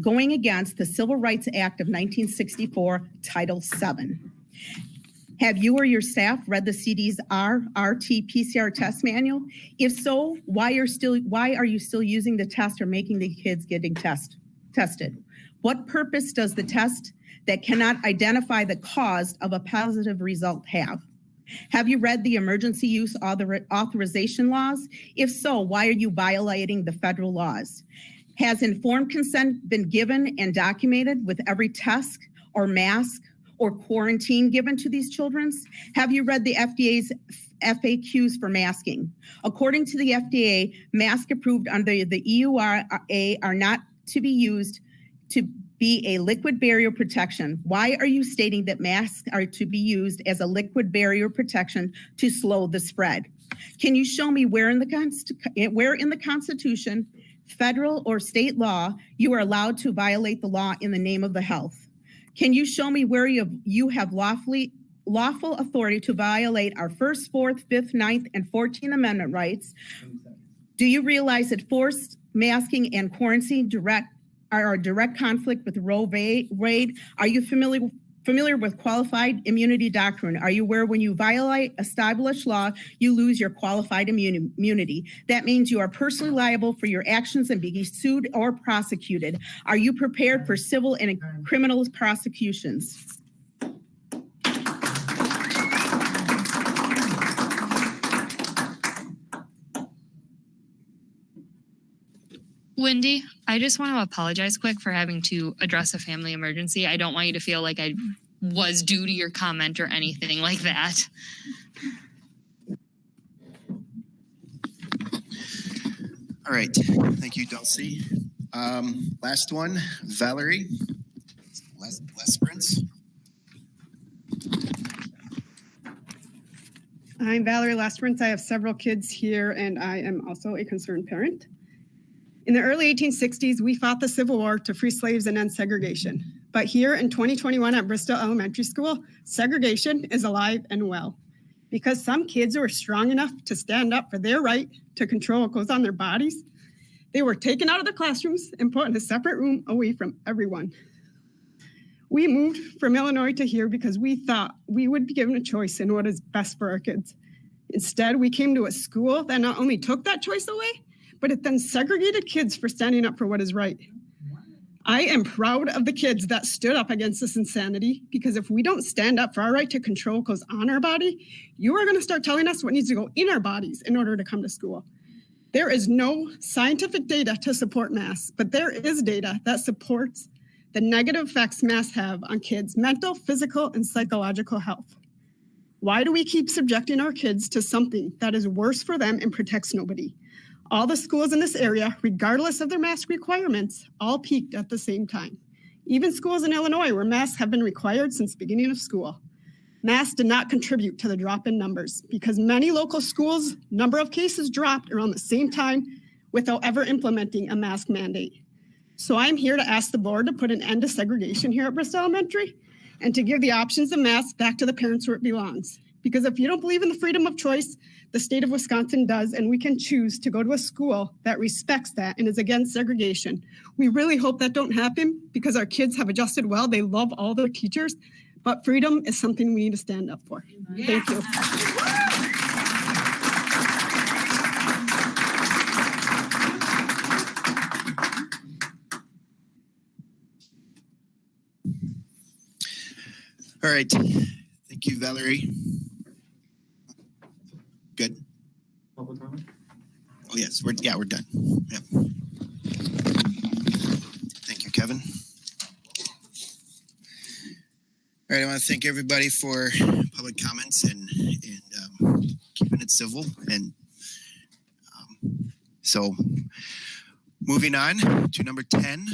S18: going against the Civil Rights Act of 1964, Title VII? Have you or your staff read the CDC's RT-PCR test manual? If so, why are you still using the test or making the kids getting tested? What purpose does the test that cannot identify the cause of a positive result have? Have you read the emergency use authorization laws? If so, why are you violating the federal laws? Has informed consent been given and documented with every test or mask or quarantine given to these children? Have you read the FDA's FAQs for masking? According to the FDA, masks approved under the EURA are not to be used to be a liquid barrier protection. Why are you stating that masks are to be used as a liquid barrier protection to slow the spread? Can you show me where in the Constitution, federal or state law, you are allowed to violate the law in the name of the health? Can you show me where you have lawful authority to violate our First, Fourth, Fifth, Ninth, and 14th Amendment rights? Do you realize that forced masking and quarantine are a direct conflict with Roe v. Wade? Are you familiar with qualified immunity doctrine? Are you aware when you violate established law, you lose your qualified immunity? That means you are personally liable for your actions and be sued or prosecuted. Are you prepared for civil and criminal prosecutions?
S2: Wendy, I just want to apologize quick for having to address a family emergency. I don't want you to feel like I was due to your comment or anything like that.
S8: All right. Thank you, Dulcie. Last one, Valerie Lesperance.
S19: I'm Valerie Lesperance. I have several kids here, and I am also a concerned parent. In the early 1860s, we fought the Civil War to free slaves and end segregation. But here in 2021 at Bristol Elementary School, segregation is alive and well. Because some kids were strong enough to stand up for their right to control what goes on their bodies, they were taken out of the classrooms and put in a separate room away from everyone. We moved from Illinois to here because we thought we would be given a choice in what is best for our kids. Instead, we came to a school that not only took that choice away, but it then segregated kids for standing up for what is right. I am proud of the kids that stood up against this insanity, because if we don't stand up for our right to control what goes on our body, you are going to start telling us what needs to go in our bodies in order to come to school. There is no scientific data to support masks, but there is data that supports the negative effects masks have on kids' mental, physical, and psychological health. Why do we keep subjecting our kids to something that is worse for them and protects nobody? All the schools in this area, regardless of their mask requirements, all peaked at the same time. Even schools in Illinois where masks have been required since the beginning of school. Masks did not contribute to the drop in numbers because many local schools' number of cases dropped around the same time without ever implementing a mask mandate. So I'm here to ask the board to put an end to segregation here at Bristol Elementary and to give the options of masks back to the parents where it belongs. Because if you don't believe in the freedom of choice, the state of Wisconsin does, and we can choose to go to a school that respects that and is against segregation. We really hope that don't happen because our kids have adjusted well. They love all their teachers, but freedom is something we need to stand up for. Thank you.
S8: All right. Thank you, Valerie. Good.
S3: Public comment?
S8: Oh, yes. We're done. Yep. Thank you, Kevin. All right. I want to thank everybody for public comments and keeping it civil. And so moving on to number 10,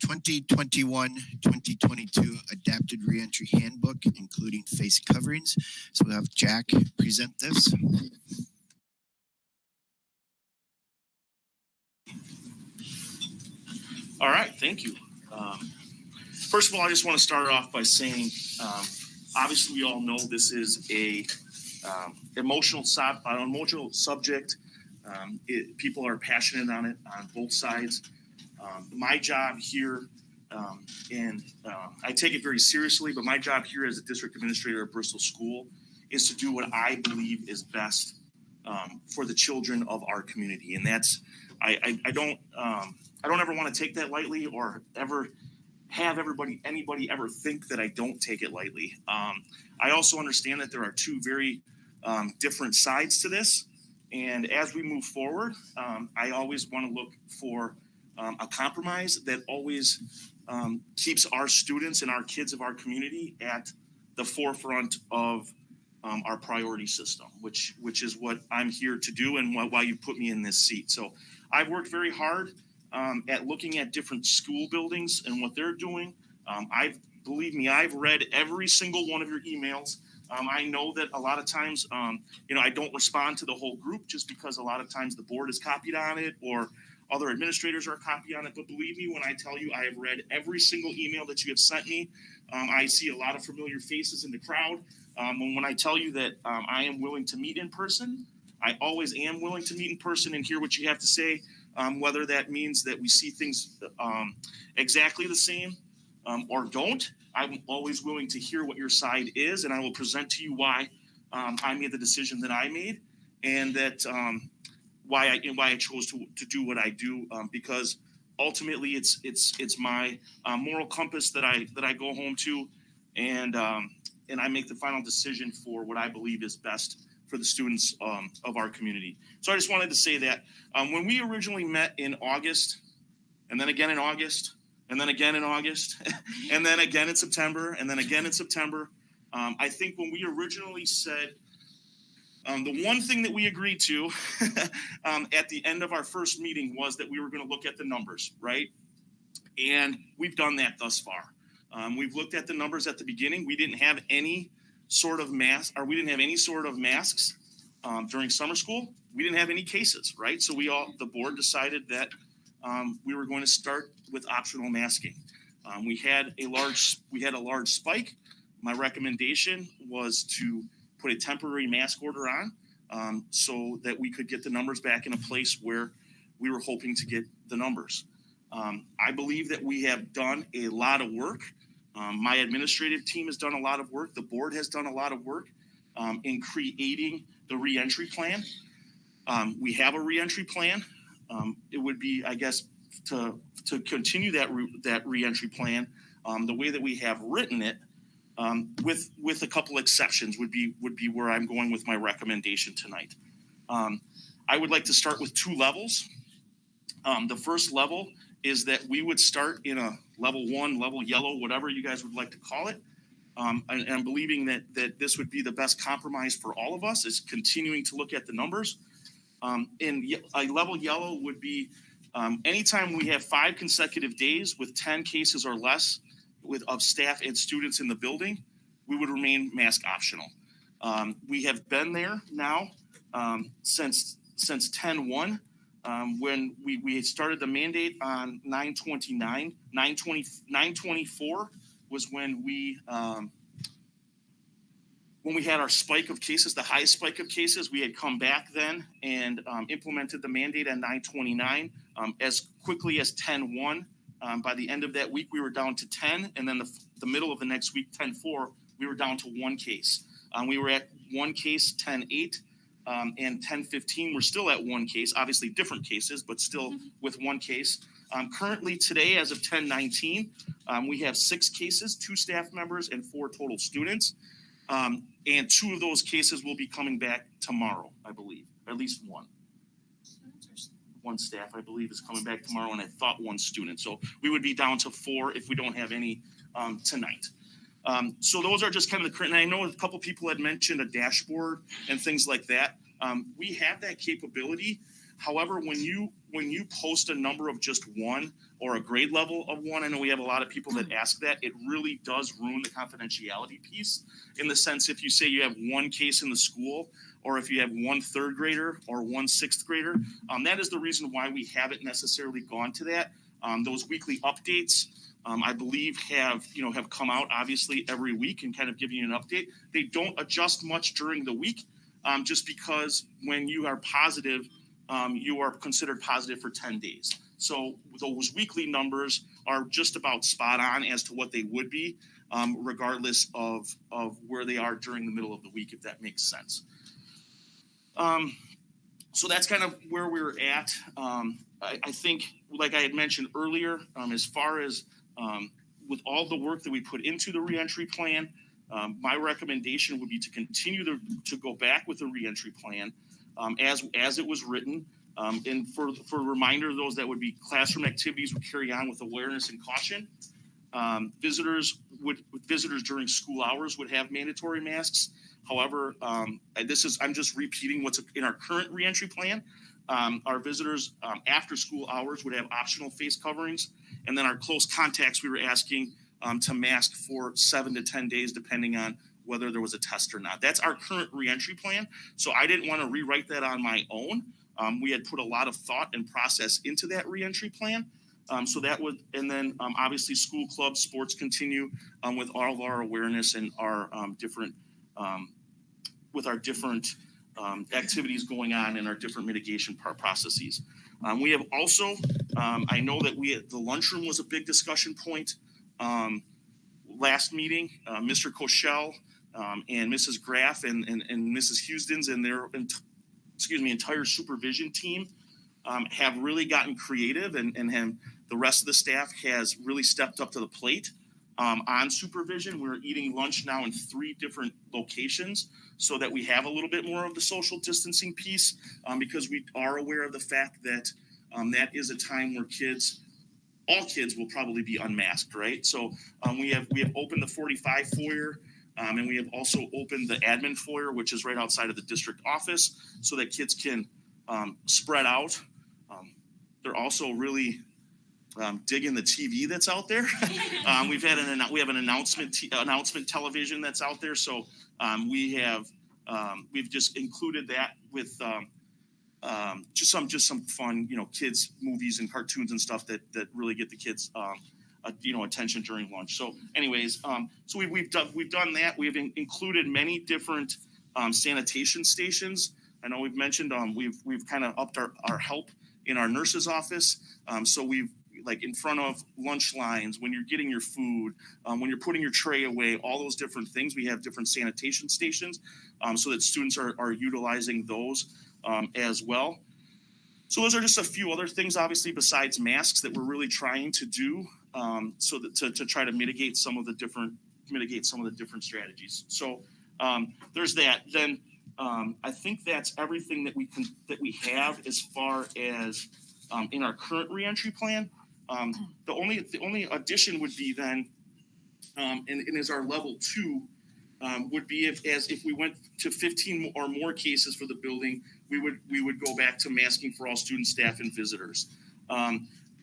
S8: 2021-2022 Adapted Reentry Handbook, including face coverings. So we'll have Jack present this.
S3: All right, thank you. First of all, I just want to start off by saying, obviously we all know this is a emotional subject. People are passionate on it on both sides. My job here, and I take it very seriously, but my job here as a district administrator at Bristol School is to do what I believe is best for the children of our community. And that's, I don't ever want to take that lightly or ever have anybody ever think that I don't take it lightly. I also understand that there are two very different sides to this. And as we move forward, I always want to look for a compromise that always keeps our students and our kids of our community at the forefront of our priority system, which is what I'm here to do and why you put me in this seat. So I've worked very hard at looking at different school buildings and what they're doing. Believe me, I've read every single one of your emails. I know that a lot of times, I don't respond to the whole group just because a lot of times the board is copied on it or other administrators are copied on it. But believe me when I tell you, I have read every single email that you have sent me. I see a lot of familiar faces in the crowd. And when I tell you that I am willing to meet in person, I always am willing to meet in person and hear what you have to say, whether that means that we see things exactly the same or don't. I'm always willing to hear what your side is, and I will present to you why I made the decision that I made, and that why I chose to do what I do. Because ultimately, it's my moral compass that I go home to, and I make the final decision for what I believe is best for the students of our community. So I just wanted to say that when we originally met in August, and then again in August, and then again in August, and then again in September, and then again in September. I think when we originally said, the one thing that we agreed to at the end of our first meeting was that we were going to look at the numbers, right? And we've done that thus far. We've looked at the numbers at the beginning. We didn't have any sort of masks during summer school. We didn't have any cases, right? So the board decided that we were going to start with optional masking. We had a large spike. My recommendation was to put a temporary mask order on so that we could get the numbers back in a place where we were hoping to get the numbers. I believe that we have done a lot of work. My administrative team has done a lot of work. The board has done a lot of work in creating the reentry plan. We have a reentry plan. It would be, I guess, to continue that reentry plan, the way that we have written it, with a couple exceptions, would be where I'm going with my recommendation tonight. I would like to start with 2 levels. The first level is that we would start in a level 1, level yellow, whatever you guys would like to call it. And I'm believing that this would be the best compromise for all of us, is continuing to look at the numbers. And a level yellow would be anytime we have 5 consecutive days with 10 cases or less of staff and students in the building, we would remain mask optional. We have been there now since 10/1, when we started the mandate on 9/29. 9/24 was when we had our spike of cases, the highest spike of cases. We had come back then and implemented the mandate on 9/29 as quickly as 10/1. By the end of that week, we were down to 10, and then the middle of the next week, 10/4, we were down to 1 case. We were at 1 case 10/8, and 10/15, we're still at 1 case, obviously different cases, but still with 1 case. Currently today, as of 10/19, we have 6 cases, 2 staff members, and 4 total students. And 2 of those cases will be coming back tomorrow, I believe, at least 1. 1 staff, I believe, is coming back tomorrow, and I thought 1 student. So we would be down to 4 if we don't have any tonight. So those are just kind of the current, and I know a couple people had mentioned a dashboard and things like that. We have that capability. However, when you post a number of just 1 or a grade level of 1, I know we have a lot of people that ask that. It really does ruin the confidentiality piece, in the sense if you say you have 1 case in the school, or if you have 1 3rd grader or 1 6th grader, that is the reason why we haven't necessarily gone to that. Those weekly updates, I believe have come out obviously every week and kind of giving you an update. They don't adjust much during the week, just because when you are positive, you are considered positive for 10 days. So those weekly numbers are just about spot on as to what they would be, regardless of where they are during the middle of the week, if that makes sense. So that's kind of where we're at. I think, like I had mentioned earlier, as far as with all the work that we put into the reentry plan, My recommendation would be to continue to go back with a reentry plan as it was written. And for a reminder, those that would be classroom activities would carry on with awareness and caution. Visitors during school hours would have mandatory masks. However, I'm just repeating what's in our current reentry plan. Our visitors after school hours would have optional face coverings, and then our close contacts we were asking to mask for 7 to 10 days, depending on whether there was a test or not. That's our current reentry plan. So I didn't want to rewrite that on my own. We had put a lot of thought and process into that reentry plan. So that would, and then obviously school clubs, sports continue with all of our awareness and our different activities going on in our different mitigation processes. We have also, I know that the lunchroom was a big discussion point last meeting. Mr. Koschel and Mrs. Graff and Mrs. Houston's and their entire supervision team have really gotten creative and have, the rest of the staff has really stepped up to the plate on supervision. We're eating lunch now in 3 different locations so that we have a little bit more of the social distancing piece because we are aware of the fact that that is a time where all kids will probably be unmasked, right? So we have opened the 45 foyer and we have also opened the admin foyer, which is right outside of the district office so that kids can spread out. They're also really digging the TV that's out there. We have an announcement television that's out there. So we've just included that with just some fun, kids movies and cartoons and stuff that really get the kids attention during lunch. So anyways, so we've done that. We've included many different sanitation stations. I know we've mentioned we've kind of upped our help in our nurse's office. So we've like in front of lunch lines, when you're getting your food, when you're putting your tray away, all those different things, we have different sanitation stations so that students are utilizing those as well. So those are just a few other things, obviously, besides masks that we're really trying to do so that to try to mitigate some of the different strategies. So there's that. Then I think that's everything that we have as far as in our current reentry plan. The only addition would be then, and as our level 2 would be if we went to 15 or more cases for the building, we would go back to masking for all students, staff, and visitors.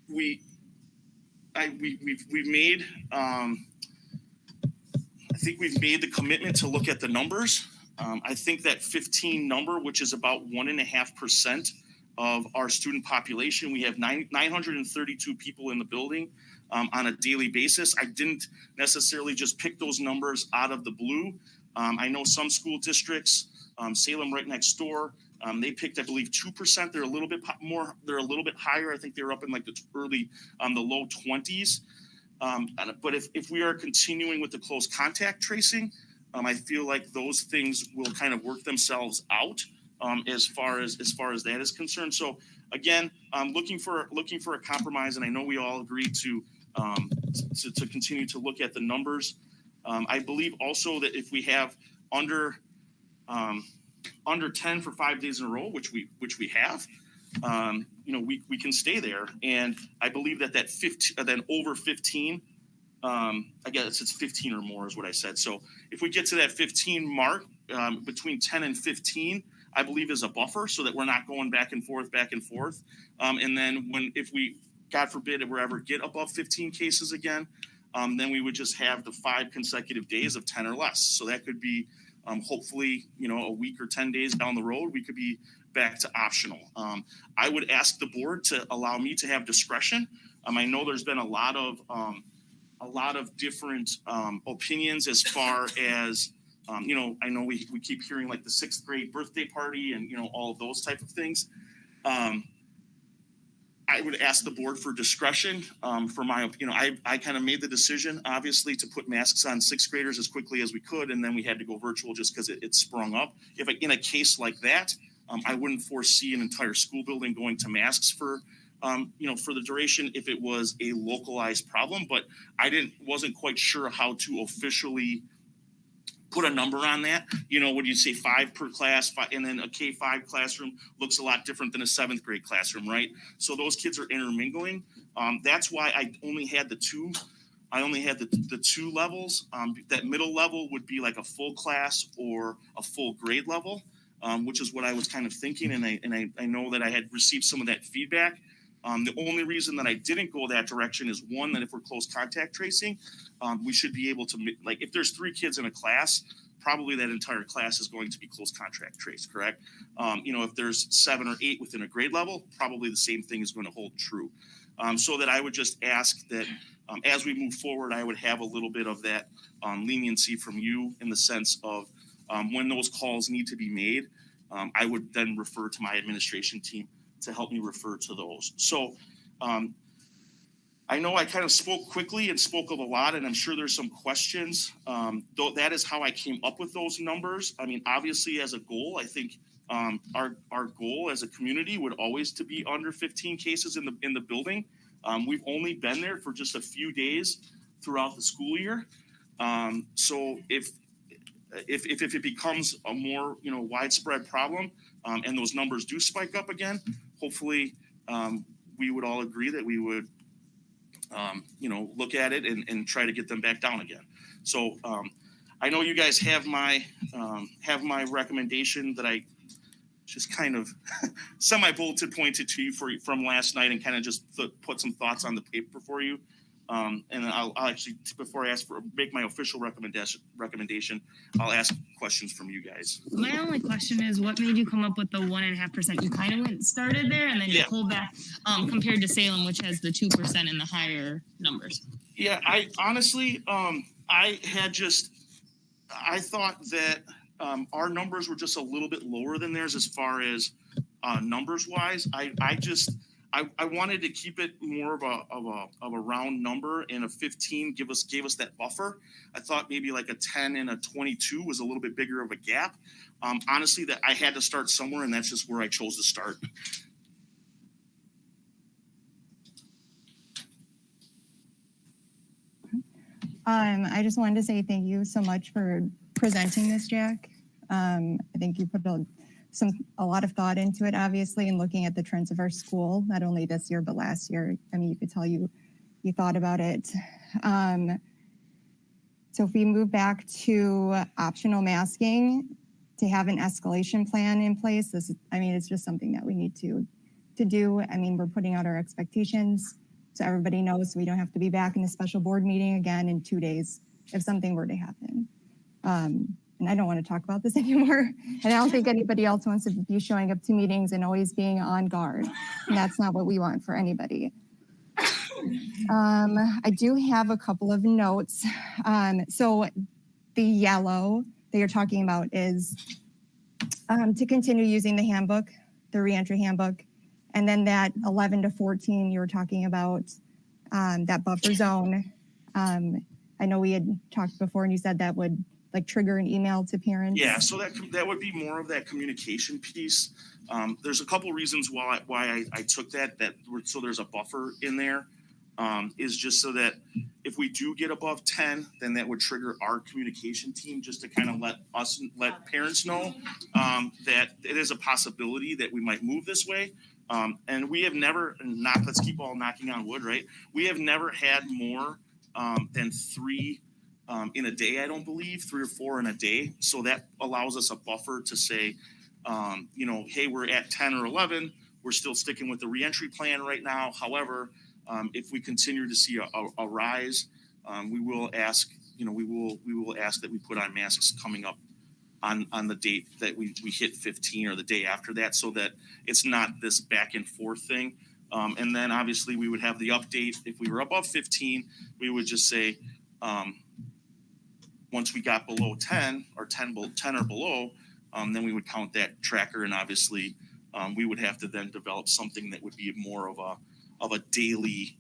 S3: We've made I think we've made the commitment to look at the numbers. I think that 15 number, which is about 1.5% of our student population. We have 932 people in the building on a daily basis. I didn't necessarily just pick those numbers out of the blue. I know some school districts, Salem right next door, they picked, I believe, 2%. They're a little bit more. They're a little bit higher. I think they were up in like the low 20s. But if we are continuing with the close contact tracing, I feel like those things will kind of work themselves out. As far as that is concerned. So again, looking for a compromise, and I know we all agree to continue to look at the numbers. I believe also that if we have under 10 for 5 days in a row, which we have, we can stay there. And I believe that 15, then over 15, I guess it's 15 or more is what I said. So if we get to that 15 mark between 10 and 15. I believe is a buffer so that we're not going back and forth. And then if we, God forbid, if we ever get above 15 cases again, then we would just have the 5 consecutive days of 10 or less. So that could be hopefully, a week or 10 days down the road, we could be back to optional. I would ask the board to allow me to have discretion. I know there's been a lot of different opinions as far as, I know we keep hearing like the 6th grade birthday party and, all of those type of things. I would ask the board for discretion for my, I kind of made the decision, obviously, to put masks on 6th graders as quickly as we could. And then we had to go virtual just because it sprung up. In a case like that, I wouldn't foresee an entire school building going to masks for the duration if it was a localized problem. But I wasn't quite sure how to officially put a number on that. You know, would you say 5 per class, and then a K-5 classroom looks a lot different than a 7th grade classroom, right? So those kids are intermingling. That's why I only had the two. I only had the 2 levels. That middle level would be like a full class or a full grade level, which is what I was kind of thinking. And I know that I had received some of that feedback. The only reason that I didn't go that direction is, one, that if we're close contact tracing, we should be able to, like, if there's 3 kids in a class, probably that entire class is going to be close contact traced, correct? You know, if there's 7 or 8 within a grade level, probably the same thing is going to hold true. So that I would just ask that as we move forward, I would have a little bit of that leniency from you, in the sense of when those calls need to be made, I would then refer to my administration team to help me refer to those. So I know I kind of spoke quickly and spoke of a lot, and I'm sure there's some questions. Though that is how I came up with those numbers. I mean, obviously, as a goal, I think our goal as a community would always to be under 15 cases in the building. We've only been there for just a few days throughout the school year. So if it becomes a more, you know, widespread problem, and those numbers do spike up again, hopefully we would all agree that we would, you know, look at it and try to get them back down again. So I know you guys have my recommendation that I just kind of semi-bulleted pointed to you from last night, and kind of just put some thoughts on the paper for you. And I'll actually, before I make my official recommendation, I'll ask questions from you guys.
S2: My only question is, what made you come up with the 1.5%? You kind of started there and then you pulled back, compared to Salem, which has the 2% and the higher numbers.
S3: Yeah, I honestly, I thought that our numbers were just a little bit lower than theirs as far as numbers wise. I wanted to keep it more of a round number, and a 15 gave us that buffer. I thought maybe like a 10 and a 22 was a little bit bigger of a gap. Honestly, that I had to start somewhere, and that's just where I chose to start.
S5: I just wanted to say thank you so much for presenting this, Jack. I think you put a lot of thought into it, obviously, and looking at the trends of our school, not only this year, but last year. I mean, you could tell you thought about it. So if we move back to optional masking, to have an escalation plan in place, it's just something that we need to do. I mean, we're putting out our expectations so everybody knows, so we don't have to be back in a special board meeting again in 2 days if something were to happen. And I don't want to talk about this anymore. And I don't think anybody else wants to be showing up to meetings and always being on guard. And that's not what we want for anybody. I do have a couple of notes. So the yellow that you're talking about is to continue using the handbook, the reentry handbook. And then that 11 to 14, you were talking about that buffer zone. I know we had talked before and you said that would like trigger an email to parents.
S3: Yeah, so that would be more of that communication piece. There's a couple reasons why I took that so there's a buffer in there, is just so that if we do get above 10, then that would trigger our communication team just to kind of let parents know that it is a possibility that we might move this way. And we have never, let's keep all knocking on wood, right? We have never had more than 3 in a day, I don't believe, 3 or 4 in a day. So that allows us a buffer to say, hey, we're at 10 or 11. We're still sticking with the reentry plan right now. However, if we continue to see a rise, we will ask, we will ask that we put on masks coming up on the date that we hit 15 or the day after that, so that it's not this back and forth thing. And then obviously we would have the update. If we were above 15, we would just say, once we got below 10 or 10 or below, then we would count that tracker. And obviously we would have to then develop something that would be more of a daily,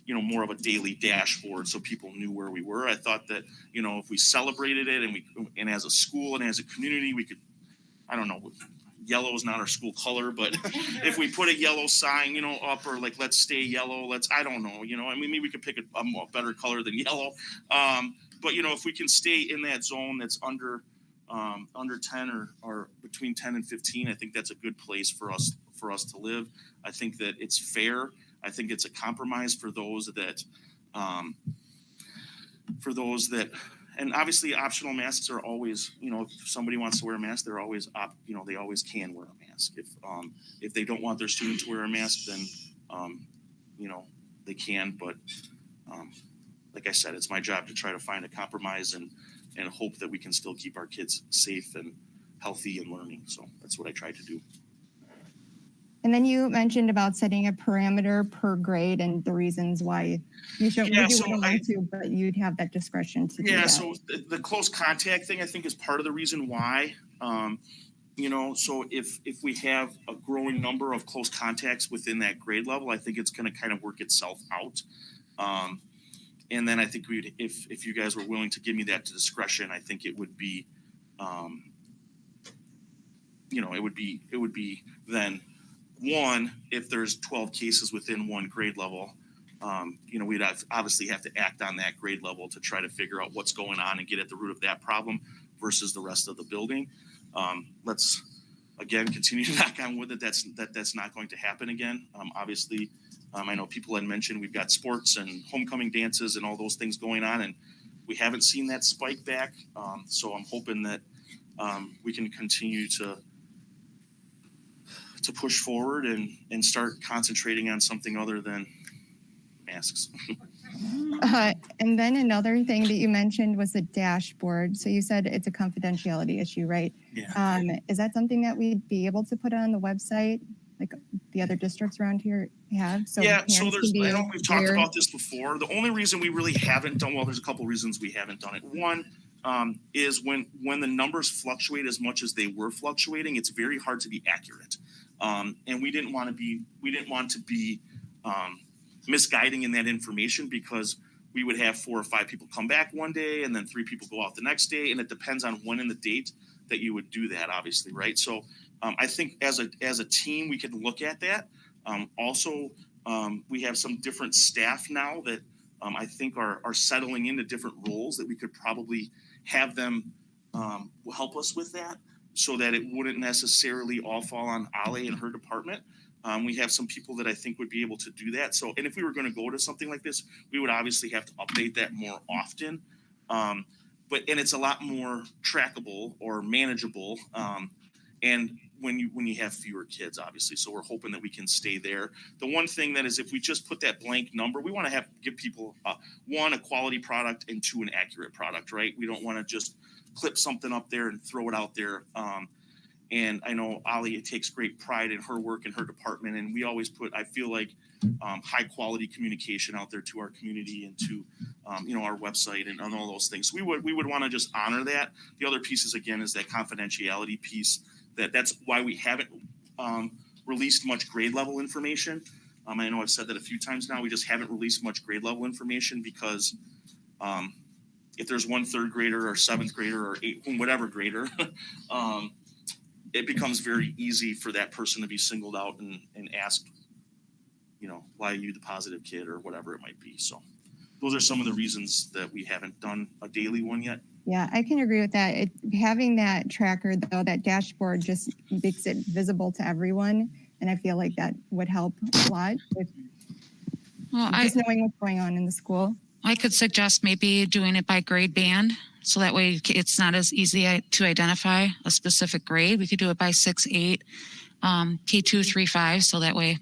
S3: more of a daily dashboard, so people knew where we were. I thought that, if we celebrated it and as a school and as a community, we could, I don't know, yellow is not our school color, but if we put a yellow sign, up, or like, let's stay yellow, I don't know, maybe we could pick a better color than yellow. but if we can stay in that zone that's under 10 or between 10 and 15, I think that's a good place for us to live. I think that it's fair. I think it's a compromise for those that and obviously optional masks are always, if somebody wants to wear a mask, they're always they always can wear a mask. If they don't want their student to wear a mask, then they can. But like I said, it's my job to try to find a compromise and hope that we can still keep our kids safe and healthy and learning. So that's what I tried to do.
S5: And then you mentioned about setting a parameter per grade and the reasons why you wouldn't want to, but you'd have that discretion to do that.
S3: Yeah, so the close contact thing, I think, is part of the reason why. So if we have a growing number of close contacts within that grade level, I think it's going to kind of work itself out. And then I think if you guys were willing to give me that discretion, I think it would be, it would be then one, if there's 12 cases within one grade level, we'd obviously have to act on that grade level to try to figure out what's going on and get at the root of that problem versus the rest of the building. Let's again continue to knock on wood that's not going to happen again. Obviously, I know people had mentioned we've got sports and homecoming dances and all those things going on, and we haven't seen that spike back. So I'm hoping that we can continue to push forward and start concentrating on something other than masks.
S5: And then another thing that you mentioned was the dashboard. So you said it's a confidentiality issue, right?
S3: Yeah.
S5: Is that something that we'd be able to put on the website, like the other districts around here have? So
S3: yeah,
S5: parents
S3: so
S5: can
S3: I know we've talked
S5: aware.
S3: about this before. The only reason we really haven't done, there's a couple reasons we haven't done it. One is when the numbers fluctuate as much as they were fluctuating, it's very hard to be accurate. And we didn't want to be misguiding in that information, because we would have 4 or 5 people come back one day and then 3 people go out the next day. And it depends on when in the date that you would do that, obviously. Right. So I think as a team, we can look at that. Also, we have some different staff now that I think are settling into different roles that we could probably have them help us with that, so that it wouldn't necessarily all fall on Ale and her department. We have some people that I think would be able to do that. So, and if we were going to go to something like this, we would obviously have to update that more often. And it's a lot more trackable or manageable. And when you have fewer kids, obviously. So we're hoping that we can stay there. The one thing that is, if we just put that blank number, we want to give people, 1, a quality product, and 2, an accurate product, right? We don't want to just clip something up there and throw it out there. And I know Ali takes great pride in her work in her department, and we always put, I feel like, high quality communication out there to our community and to our website and all those things. So we would want to just honor that. The other pieces, again, is that confidentiality piece. That's why we haven't released much grade level information. I know I've said that a few times now. We just haven't released much grade level information because if there's one 3rd grader or 7th grader or 8th, whatever grader, it becomes very easy for that person to be singled out and asked, why are you the positive kid or whatever it might be. So those are some of the reasons that we haven't done a daily one yet.
S5: Yeah, I can agree with that. Having that tracker, though, that dashboard just makes it visible to everyone. And I feel like that would help a lot with just knowing what's going on in the school.
S9: I could suggest maybe doing it by grade band. So that way it's not as easy to identify a specific grade. We could do it by 6, 8, K2, 3, 5. So that way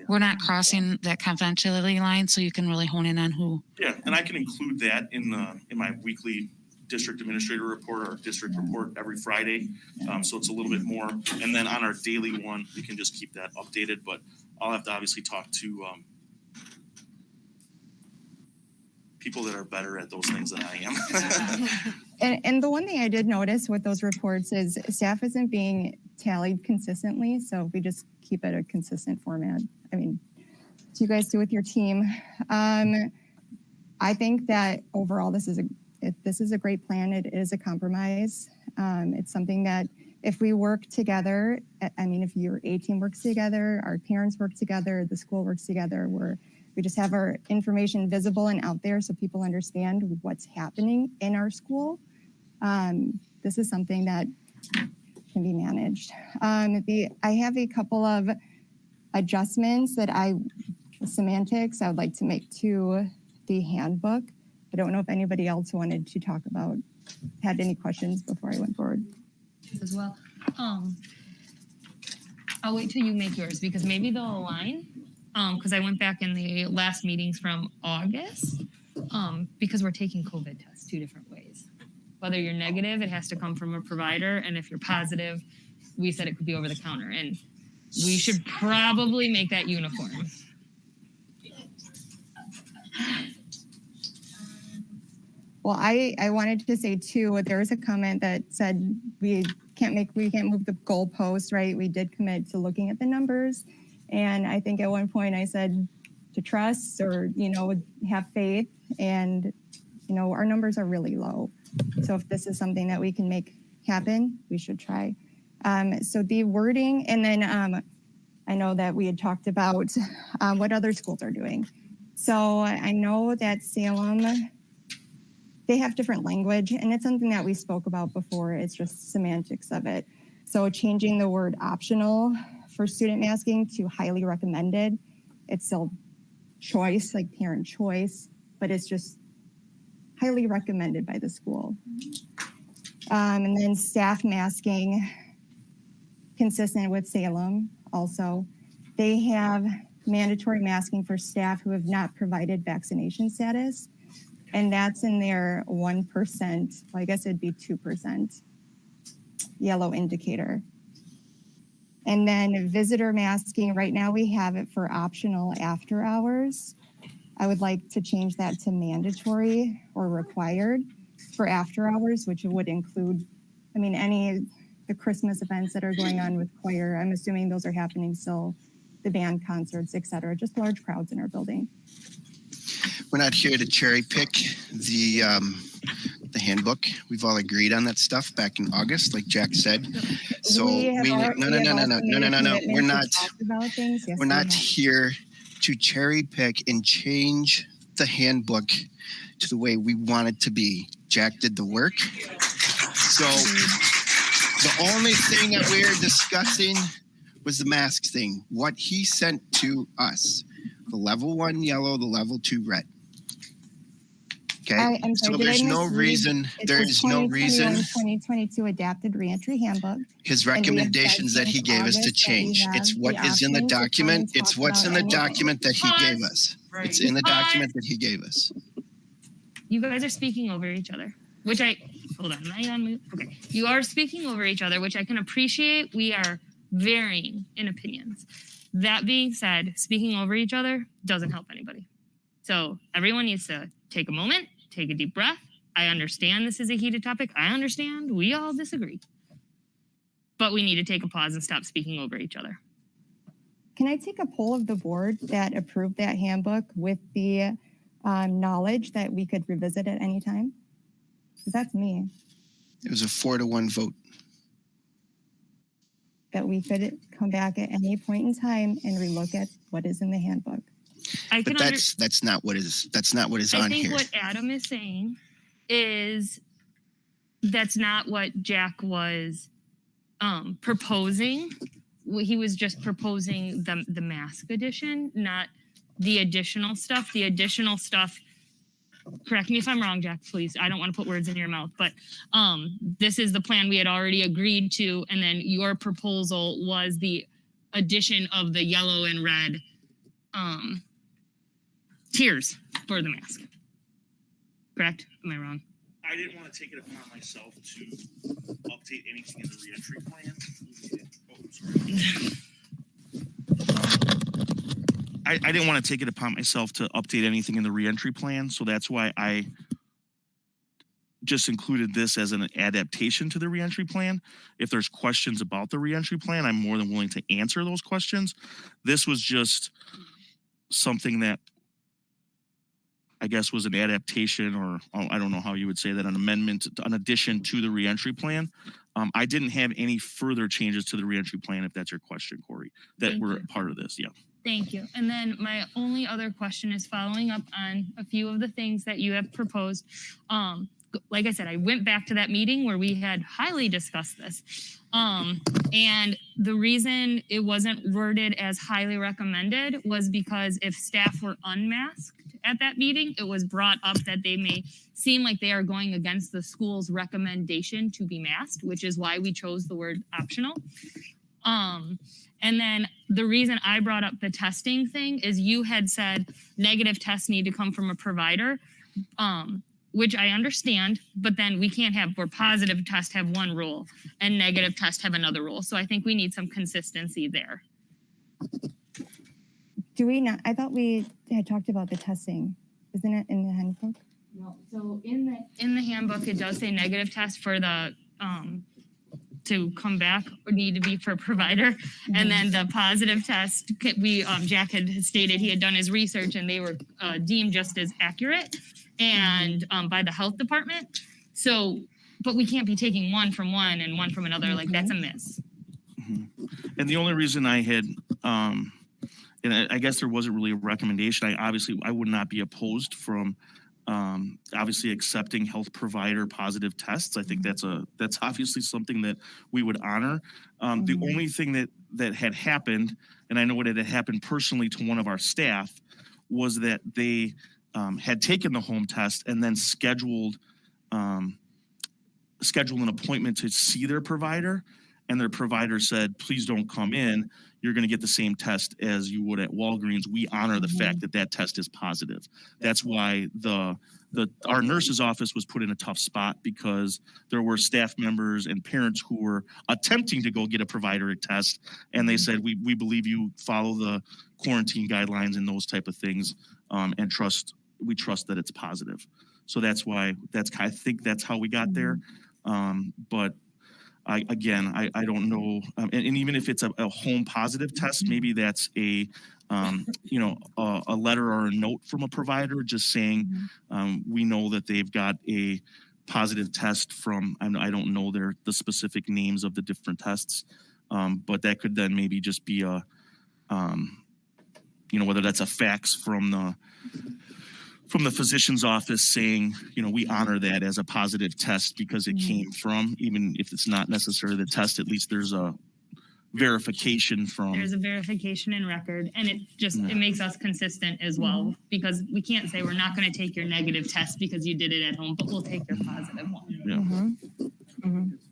S9: we're not crossing that confidentiality line. So you can really hone in on who.
S3: Yeah, and I can include that in my weekly district administrator report or district report every Friday. So it's a little bit more. And then on our daily one, we can just keep that updated. But I'll have to obviously talk to people that are better at those things than I am.
S5: And the one thing I did notice with those reports is staff isn't being tallied consistently. So if we just keep it a consistent format, I mean, what you guys do with your team. I think that overall, this is a great plan. It is a compromise. It's something that if we work together, I mean, if your A team works together, our parents work together, the school works together, We just have our information visible and out there so people understand what's happening in our school. This is something that can be managed. I have a couple of adjustments semantics I would like to make to the handbook. I don't know if anybody else wanted to talk about, had any questions before I went forward.
S2: As well. I'll wait till you make yours because maybe they'll align. Because I went back in the last meetings from August, because we're taking COVID tests 2 different ways. Whether you're negative, it has to come from a provider, and if you're positive, we said it could be over the counter, and we should probably make that uniform.
S5: Well, I wanted to say too, there was a comment that said we can't move the goalpost, right? We did commit to looking at the numbers. And I think at one point I said to trust or, have faith, and, our numbers are really low. So if this is something that we can make happen, we should try. So the wording, and then I know that we had talked about what other schools are doing. So I know that Salem, they have different language, and it's something that we spoke about before. It's just semantics of it. So changing the word optional for student masking to highly recommended. It's still choice, like parent choice, but it's just highly recommended by the school. And then staff masking, consistent with Salem also. They have mandatory masking for staff who have not provided vaccination status. And that's in their 1%, well, I guess it'd be 2% yellow indicator. And then visitor masking, right now we have it for optional after hours. I would like to change that to mandatory or required for after hours, which would include, the Christmas events that are going on with choir. I'm assuming those are happening still, the band concerts, et cetera, just large crowds in our building.
S8: We're not here to cherry pick the handbook. We've all agreed on that stuff back in August, like Jack said. So no. We're not here to cherry pick and change the handbook to the way we want it to be. Jack did the work. So the only thing that we're discussing was the mask thing, what he sent to us, the level 1 yellow, the level 2 red. Okay,
S5: I'm sorry,
S8: so there's no reason, there's no reason.
S5: 2022 adapted reentry handbook.
S8: His recommendations that he gave us to change. It's what is in the document. It's what's in the document that he gave us. It's in the document that he gave us.
S2: You guys are speaking over each other, which hold on, am I on mute? Okay. You are speaking over each other, which I can appreciate. We are varying in opinions. That being said, speaking over each other doesn't help anybody. So everyone needs to take a moment, take a deep breath. I understand this is a heated topic. I understand we all disagree. But we need to take a pause and stop speaking over each other.
S5: Can I take a poll of the board that approved that handbook with the knowledge that we could revisit at any time? Because that's me.
S8: It was a 4-1 vote.
S5: That we could come back at any point in time and relook at what is in the handbook.
S8: But that's not what is on here.
S2: I think what Adam is saying is that's not what Jack was proposing. He was just proposing the mask edition, not the additional stuff. The additional stuff, correct me if I'm wrong, Jack, please. I don't want to put words in your mouth, but this is the plan we had already agreed to. And then your proposal was the addition of the yellow and red tiers for the mask. Correct? Am I wrong?
S3: I didn't want to take it upon myself to update anything in the reentry plan. I didn't want to take it upon myself to update anything in the reentry plan, so that's why I just included this as an adaptation to the reentry plan. If there's questions about the reentry plan, I'm more than willing to answer those questions. This was just something that I guess was an adaptation, or I don't know how you would say that, an amendment, an addition to the reentry plan. I didn't have any further changes to the reentry plan, if that's your question, Corey, that were part of this. Yeah.
S2: Thank you. And then my only other question is following up on a few of the things that you have proposed. Like I said, I went back to that meeting where we had highly discussed this. And the reason it wasn't worded as highly recommended was because if staff were unmasked at that meeting, it was brought up that they may seem like they are going against the school's recommendation to be masked, which is why we chose the word optional. And then the reason I brought up the testing thing is you had said negative tests need to come from a provider, which I understand, but then we can't have where positive tests have one rule and negative tests have another rule. So I think we need some consistency there.
S5: Do we not? I thought we had talked about the testing. Isn't it in the handbook?
S2: No, so in the handbook, it does say negative test for the to come back or need to be for provider. And then the positive test, we Jack had stated he had done his research and they were deemed just as accurate and by the health department. So, but we can't be taking one from one and one from another. Like that's a miss.
S3: And the only reason I had, and I guess there wasn't really a recommendation. I would not be opposed from obviously accepting health provider positive tests. I think that's obviously something that we would honor. The only thing that had happened, and I know it had happened personally to one of our staff, was that they had taken the home test and then scheduled an appointment to see their provider, and their provider said, please don't come in. You're going to get the same test as you would at Walgreens. We honor the fact that that test is positive. That's why our nurse's office was put in a tough spot, because there were staff members and parents who were attempting to go get a provider test, and they said, we believe you follow the quarantine guidelines and those type of things, and we trust that it's positive. So that's why I think that's how we got there. But I don't know. And even if it's a home positive test, maybe that's a letter or a note from a provider just saying, we know that they've got a positive test from, I don't know the specific names of the different tests, but that could then maybe just be a, whether that's a fax from the physician's office saying, we honor that as a positive test because it came from, even if it's not necessarily the test, at least there's a verification from.
S2: There's a verification in record, and it makes us consistent as well, because we can't say we're not going to take your negative test because you did it at home, but we'll take your positive one.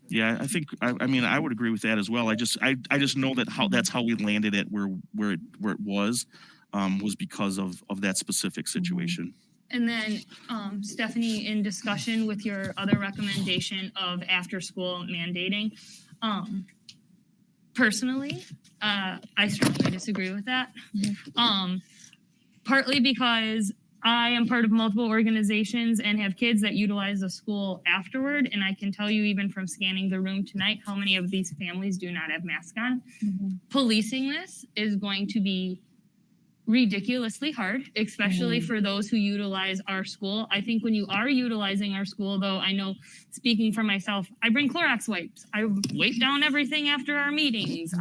S3: Yeah, I think, I would agree with that as well. I just know that's how we landed it where it was because of that specific situation.
S2: And then, Stephanie, in discussion with your other recommendation of after-school mandating, personally, I strongly disagree with that. Partly because I am part of multiple organizations and have kids that utilize the school afterward, and I can tell you, even from scanning the room tonight, how many of these families do not have masks on. Policing this is going to be ridiculously hard, especially for those who utilize our school. I think when you are utilizing our school, though, I know, speaking for myself, I bring Clorox wipes. I wipe down everything after our meetings.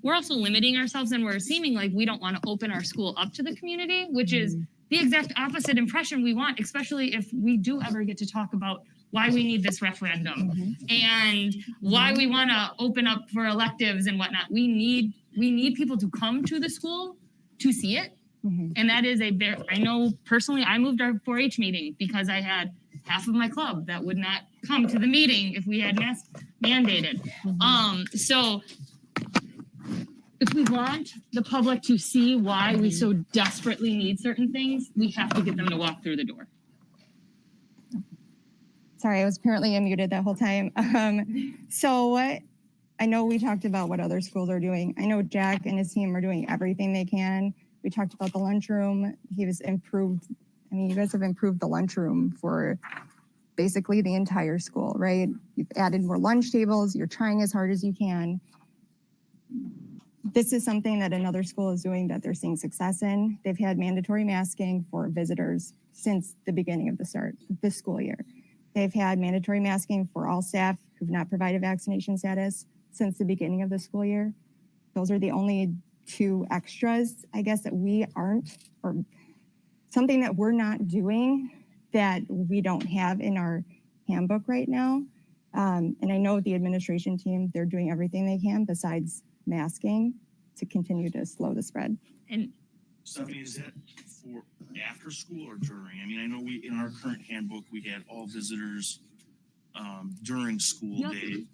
S2: We're also limiting ourselves, and we're seeming like we don't want to open our school up to the community, which is the exact opposite impression we want, especially if we do ever get to talk about why we need this referendum and why we want to open up for electives and whatnot. We need people to come to the school to see it. And that is I know personally, I moved our 4-H meeting because I had half of my club that would not come to the meeting if we had masks mandated. So if we want the public to see why we so desperately need certain things, we have to get them to walk through the door.
S5: Sorry, I was apparently unmuted that whole time. So I know we talked about what other schools are doing. I know Jack and his team are doing everything they can. We talked about the lunchroom. You guys have improved the lunchroom for basically the entire school, right? You've added more lunch tables. You're trying as hard as you can. This is something that another school is doing that they're seeing success in. They've had mandatory masking for visitors since the beginning of this school year. They've had mandatory masking for all staff who've not provided vaccination status since the beginning of the school year. Those are the only two extras, I guess, that we aren't, or something that we're not doing that we don't have in our handbook right now. And I know the administration team, they're doing everything they can besides masking to continue to slow the spread.
S2: And
S3: Stephanie, is that for after school or during? I mean, I know we, in our current handbook, we had all visitors during school
S2: Yep.
S3: day.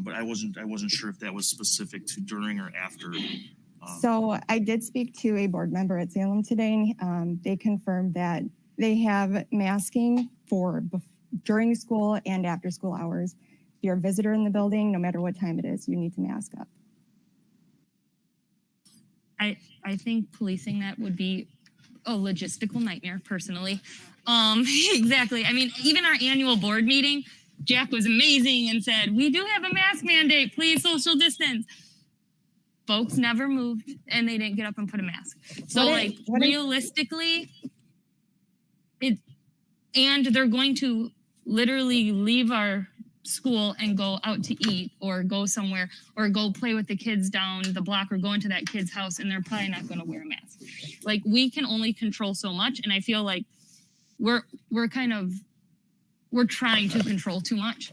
S3: But I wasn't sure if that was specific to during or after.
S5: So I did speak to a board member at Salem today. They confirmed that they have masking for during school and after school hours. If you're a visitor in the building, no matter what time it is, you need to mask up.
S2: I think policing that would be a logistical nightmare personally. Exactly. I mean, even our annual board meeting, Jack was amazing and said, we do have a mask mandate, please social distance. Folks never moved and they didn't get up and put a mask. So realistically, and they're going to literally leave our school and go out to eat or go somewhere or go play with the kids down the block or go into that kid's house and they're probably not going to wear a mask. Like we can only control so much. And I feel like we're trying to control too much,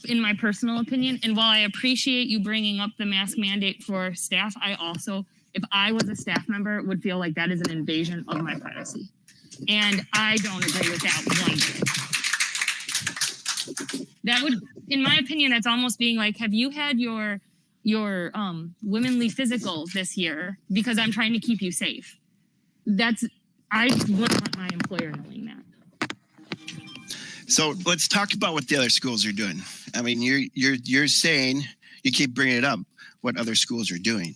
S2: in my personal opinion. And while I appreciate you bringing up the mask mandate for staff, I also, if I was a staff member, would feel like that is an invasion of my privacy. And I don't agree with that one bit. That would, in my opinion, that's almost being like, have you had your womenly physical this year because I'm trying to keep you safe? I wouldn't want my employer knowing that.
S8: So let's talk about what the other schools are doing. I mean, you're saying, you keep bringing it up, what other schools are doing.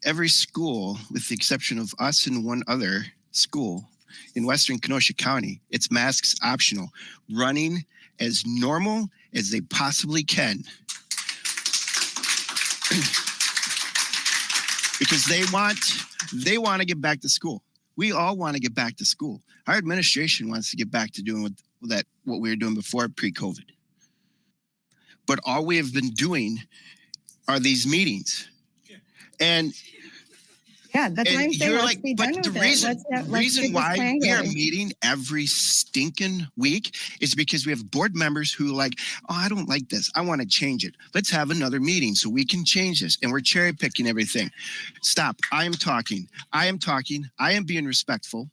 S8: Every school, with the exception of us and one other school in Western Kenosha County, it's masks optional, running as normal as they possibly can. Because they want to get back to school. We all want to get back to school. Our administration wants to get back to doing what we were doing before pre-COVID. But all we have been doing are these meetings. And
S5: yeah, that's why I'm saying let's be done with it.
S8: Reason why we are meeting every stinking week is because we have board members who like, oh, I don't like this. I want to change it. Let's have another meeting so we can change this. And we're cherry picking everything. Stop. I am talking. I am being respectful.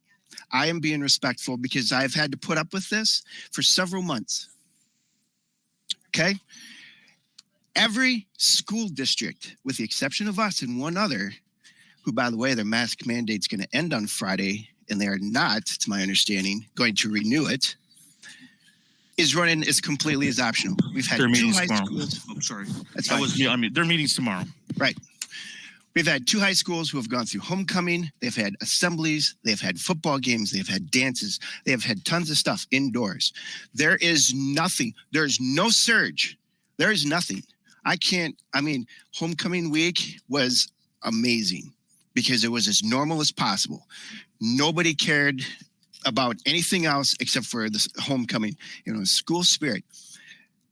S8: I am being respectful because I've had to put up with this for several months. Okay? Every school district, with the exception of us and one other, who, by the way, their mask mandate's going to end on Friday, and they are not, to my understanding, going to renew it, is running as completely as optional. We've had
S3: their
S8: two
S3: meetings
S8: high
S3: tomorrow.
S8: schools.
S3: I'm sorry.
S8: That's
S3: That
S8: fine.
S3: was me. I mean, their meetings tomorrow.
S8: Right. We've had two high schools who have gone through homecoming. They've had assemblies. They've had football games. They've had dances. They have had tons of stuff indoors. There is nothing. There's no surge. There is nothing. Homecoming week was amazing because it was as normal as possible. Nobody cared about anything else except for this homecoming, school spirit.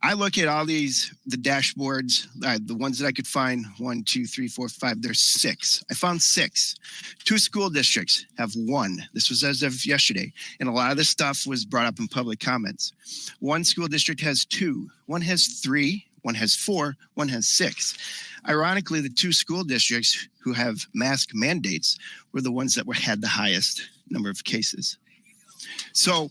S8: I look at all the dashboards, the ones that I could find, 1, 2, 3, 4, 5, there's 6. I found 6. 2 school districts have 1. This was as of yesterday. And a lot of this stuff was brought up in public comments. 1 school district has 2. 1 has 3. 1 has 4. 1 has 6. Ironically, the 2 school districts who have mask mandates were the ones that had the highest number of cases. So,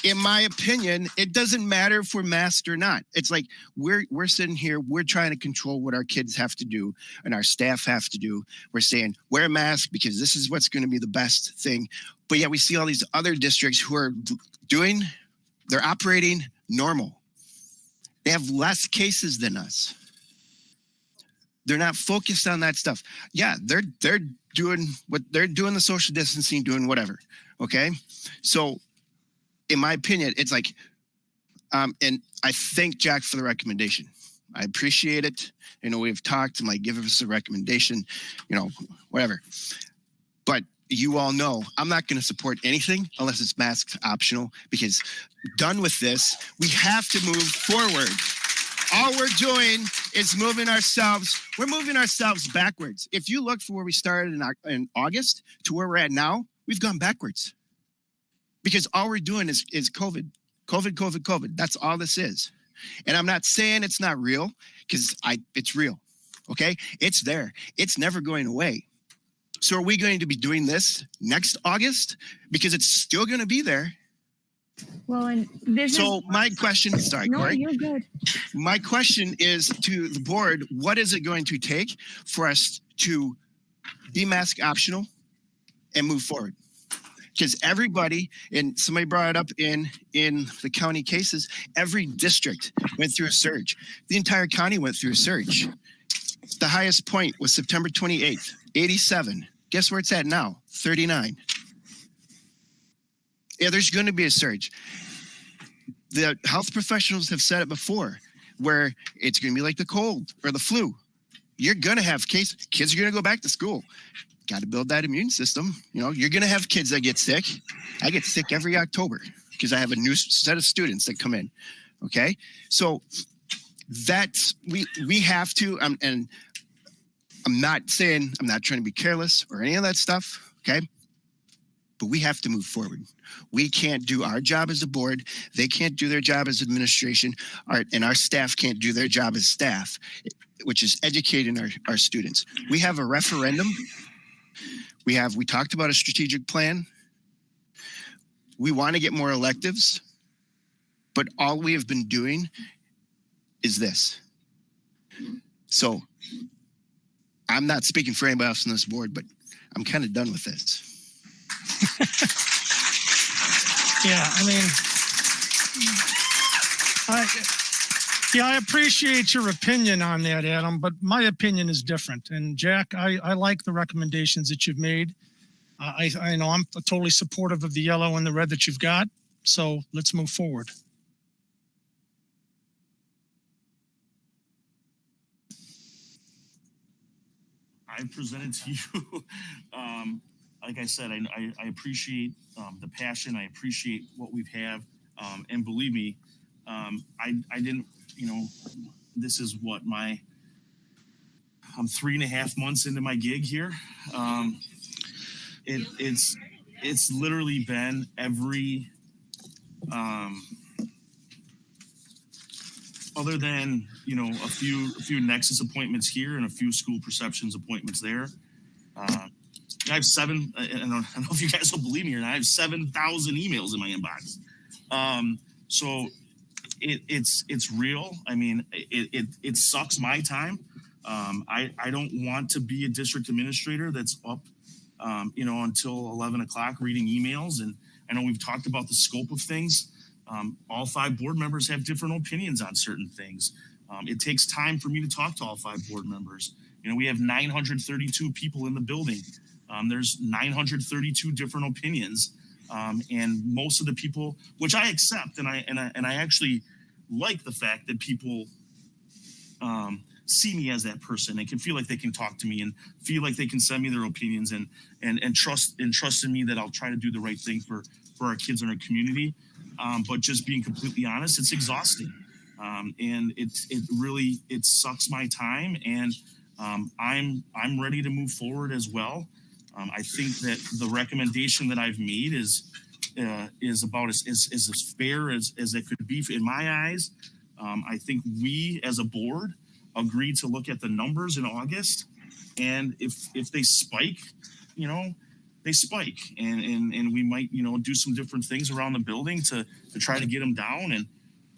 S8: in my opinion, it doesn't matter if we're masked or not. It's like we're sitting here, we're trying to control what our kids have to do and our staff have to do. We're saying, wear a mask because this is what's going to be the best thing. But yet we see all these other districts who are they're operating normal. They have less cases than us. They're not focused on that stuff. Yeah, they're doing what they're doing, the social distancing, doing whatever. Okay. So in my opinion, it's like, and I thank Jack for the recommendation. I appreciate it. We've talked and like, give us a recommendation, whatever. But you all know I'm not going to support anything unless it's mask optional, because done with this, we have to move forward. all we're doing is moving ourselves. We're moving ourselves backwards. If you look for where we started in August to where we're at now, we've gone backwards. Because all we're doing is COVID. That's all this is. And I'm not saying it's not real, because it's real. Okay? It's there. It's never going away. So are we going to be doing this next August? Because it's still going to be there.
S17: Well, and this
S8: So my question, sorry,
S17: no,
S8: Corey.
S17: you're good.
S8: My question is to the board, what is it going to take for us to be mask optional and move forward? Because everybody, and somebody brought it up in the county cases, every district went through a surge. The entire county went through a surge. The highest point was September 28th, 87. Guess where it's at now? 39. Yeah, there's going to be a surge. The health professionals have said it before, where it's going to be like the cold or the flu. You're going to have kids are going to go back to school. Got to build that immune system. You know, you're going to have kids that get sick. I get sick every October because I have a new set of students that come in. Okay. So that's, we have to, and I'm not saying, I'm not trying to be careless or any of that stuff. Okay. But we have to move forward. We can't do our job as a board. They can't do their job as administration. And our staff can't do their job as staff, which is educating our students. We have a referendum. We talked about a strategic plan. We want to get more electives, but all we have been doing is this. So I'm not speaking for anybody else on this board, but I'm kind of done with this.
S4: Yeah, I mean, I appreciate your opinion on that, Adam, but my opinion is different. And Jack, I like the recommendations that you've made. I know I'm totally supportive of the yellow and the red that you've got. So let's move forward.
S3: I presented to you. Like I said, I appreciate the passion. I appreciate what we've have. And believe me, I didn't, this is what I'm 3.5 months into my gig here. It's literally been every, other than, a few Nexus appointments here and a few school perceptions appointments there. I have 7, I don't know if you guys will believe me or not, I have 7,000 emails in my inbox. So it's real. I mean, it sucks my time. I don't want to be a district administrator that's up, until 11 o'clock reading emails. And I know we've talked about the scope of things. All 5 board members have different opinions on certain things. It takes time for me to talk to all 5 board members. We have 932 people in the building. There's 932 different opinions. And most of the people, which I accept, and I actually like the fact that people see me as that person and can feel like they can talk to me and feel like they can send me their opinions and trust in me that I'll try to do the right thing for our kids and our community. But just being completely honest, it's exhausting. And it sucks my time. And I'm ready to move forward as well. I think that the recommendation that I've made is about as fair as it could be in my eyes. I think we as a board agreed to look at the numbers in August, and if they spike, they spike, and we might do some different things around the building to try to get them down, and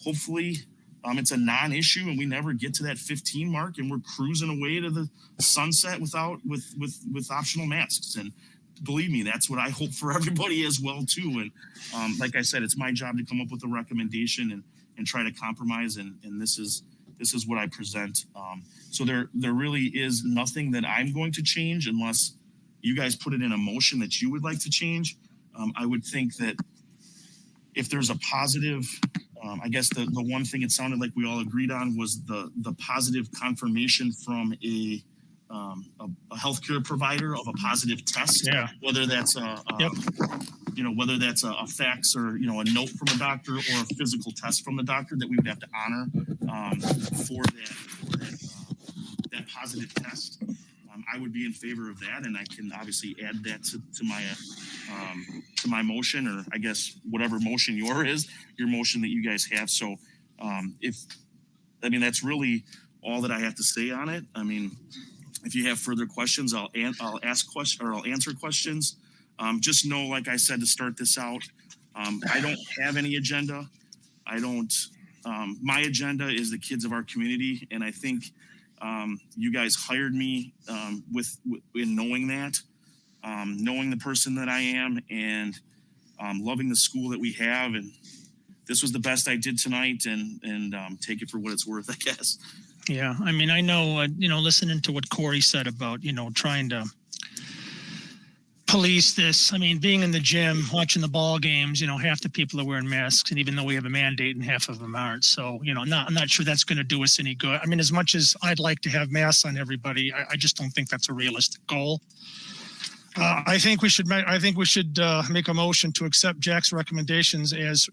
S3: hopefully it's a non-issue and we never get to that 15 mark and we're cruising away to the sunset with optional masks. And believe me, that's what I hope for everybody as well too. And like I said, it's my job to come up with a recommendation and try to compromise. And this is what I present. So there really is nothing that I'm going to change unless you guys put it in a motion that you would like to change. I would think that if there's a positive, I guess the one thing it sounded like we all agreed on was the positive confirmation from a healthcare provider of a positive test, whether that's you know, whether that's a fax or, you know, a note from a doctor or a physical test from the doctor that we would have to honor for that positive test. I would be in favor of that, and I can obviously add that to my motion, or I guess whatever motion your motion that you guys have. So that's really all that I have to say on it. I mean, if you have further questions, I'll ask questions or I'll answer questions. Just know, like I said to start this out, I don't have any agenda. My agenda is the kids of our community, and I think you guys hired me in knowing that, knowing the person that I am, and loving the school that we have. And this was the best I did tonight, and take it for what it's worth, I guess.
S4: Yeah, I mean, I know, listening to what Corey said about, trying to police this. I mean, being in the gym, watching the ball games, half the people are wearing masks, and even though we have a mandate and half of them aren't. So, I'm not sure that's going to do us any good. I mean, as much as I'd like to have masks on everybody, I just don't think that's a realistic goal. I think we should make a motion to accept Jack's recommendations as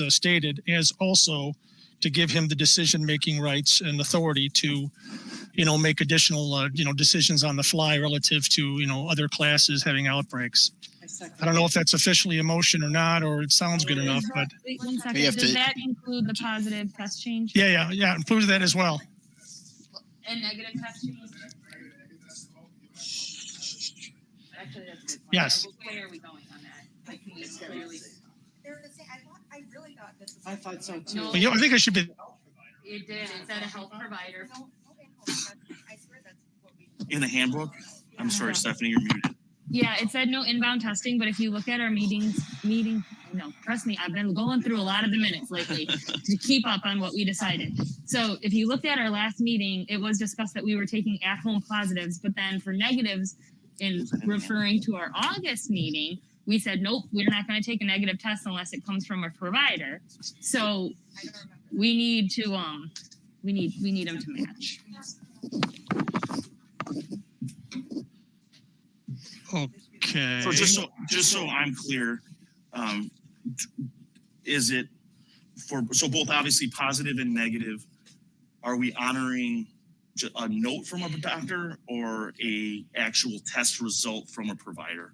S4: stated, as also to give him the decision-making rights and authority to, make additional, decisions on the fly relative to, other classes having outbreaks. I don't know if that's officially a motion or not, or it sounds good enough, but.
S2: Wait 1 second. Does that include the positive test change?
S4: Yeah, includes that as well.
S2: And negative test change? Actually, that's good.
S4: Yes.
S2: Where are we going on that? Like, can we clearly?
S18: I thought so too.
S2: No.
S4: Well, I think I should be.
S2: It did. It said a health provider.
S3: In the handbook? I'm sorry, Stephanie, you're muted.
S2: Yeah, it said no inbound testing, but if you look at our meeting, trust me, I've been going through a lot of the minutes lately to keep up on what we decided. So if you looked at our last meeting, it was discussed that we were taking at-home positives, but then for negatives, in referring to our August meeting, we said, nope, we're not going to take a negative test unless it comes from a provider. So we need to, we need them to match.
S4: Okay.
S3: So just so I'm clear, is it so both obviously positive and negative? Are we honoring a note from a doctor or a actual test result from a provider?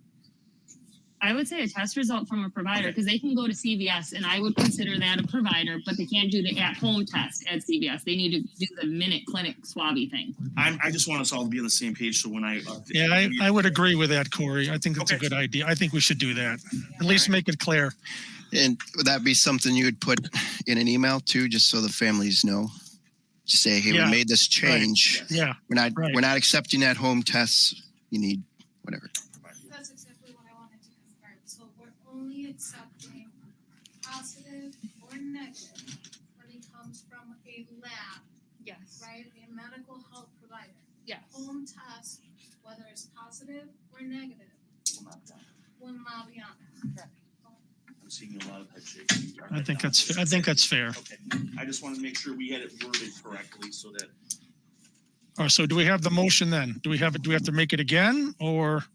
S2: I would say a test result from a provider, because they can go to CVS, and I would consider that a provider, but they can't do the at-home test at CVS. They need to do the minute clinic swabby thing.
S3: I just want us all to be on the same page. So when
S4: I would agree with that, Corey. I think that's a good idea. I think we should do that. At least make it clear.
S8: And would that be something you would put in an email too, just so the families know? Just say, hey, we made this change.
S4: Right. Yeah.
S8: We're not accepting at home tests. You need whatever.
S1: That's exactly what I wanted to confirm. So we're only accepting positive or negative when it comes from a lab.
S2: Yes.
S1: Right? A medical health provider.
S2: Yes.
S1: Home test, whether it's positive or negative, will not be on it. Correct.
S3: I'm seeing a lot of head shaking.
S4: I think that's fair.
S3: Okay. I just want to make sure we had it worded correctly so that.
S4: All right, so do we have the motion then? Do we have to make it again, or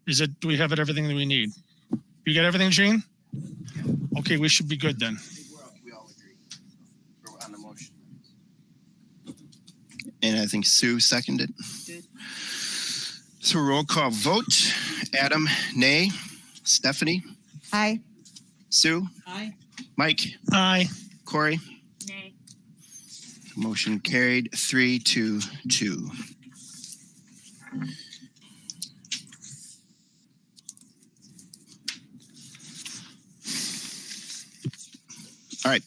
S4: do we have everything that we need? You got everything, Gene? Okay, we should be good then.
S8: We all agree. We're on the motion. And I think Sue seconded. So roll call vote. Adam, nay. Stephanie?
S5: Aye.
S8: Sue?
S18: Aye.
S8: Mike?
S4: Aye.
S8: Corey?
S2: Nay.
S8: Motion carried 3-2. All right.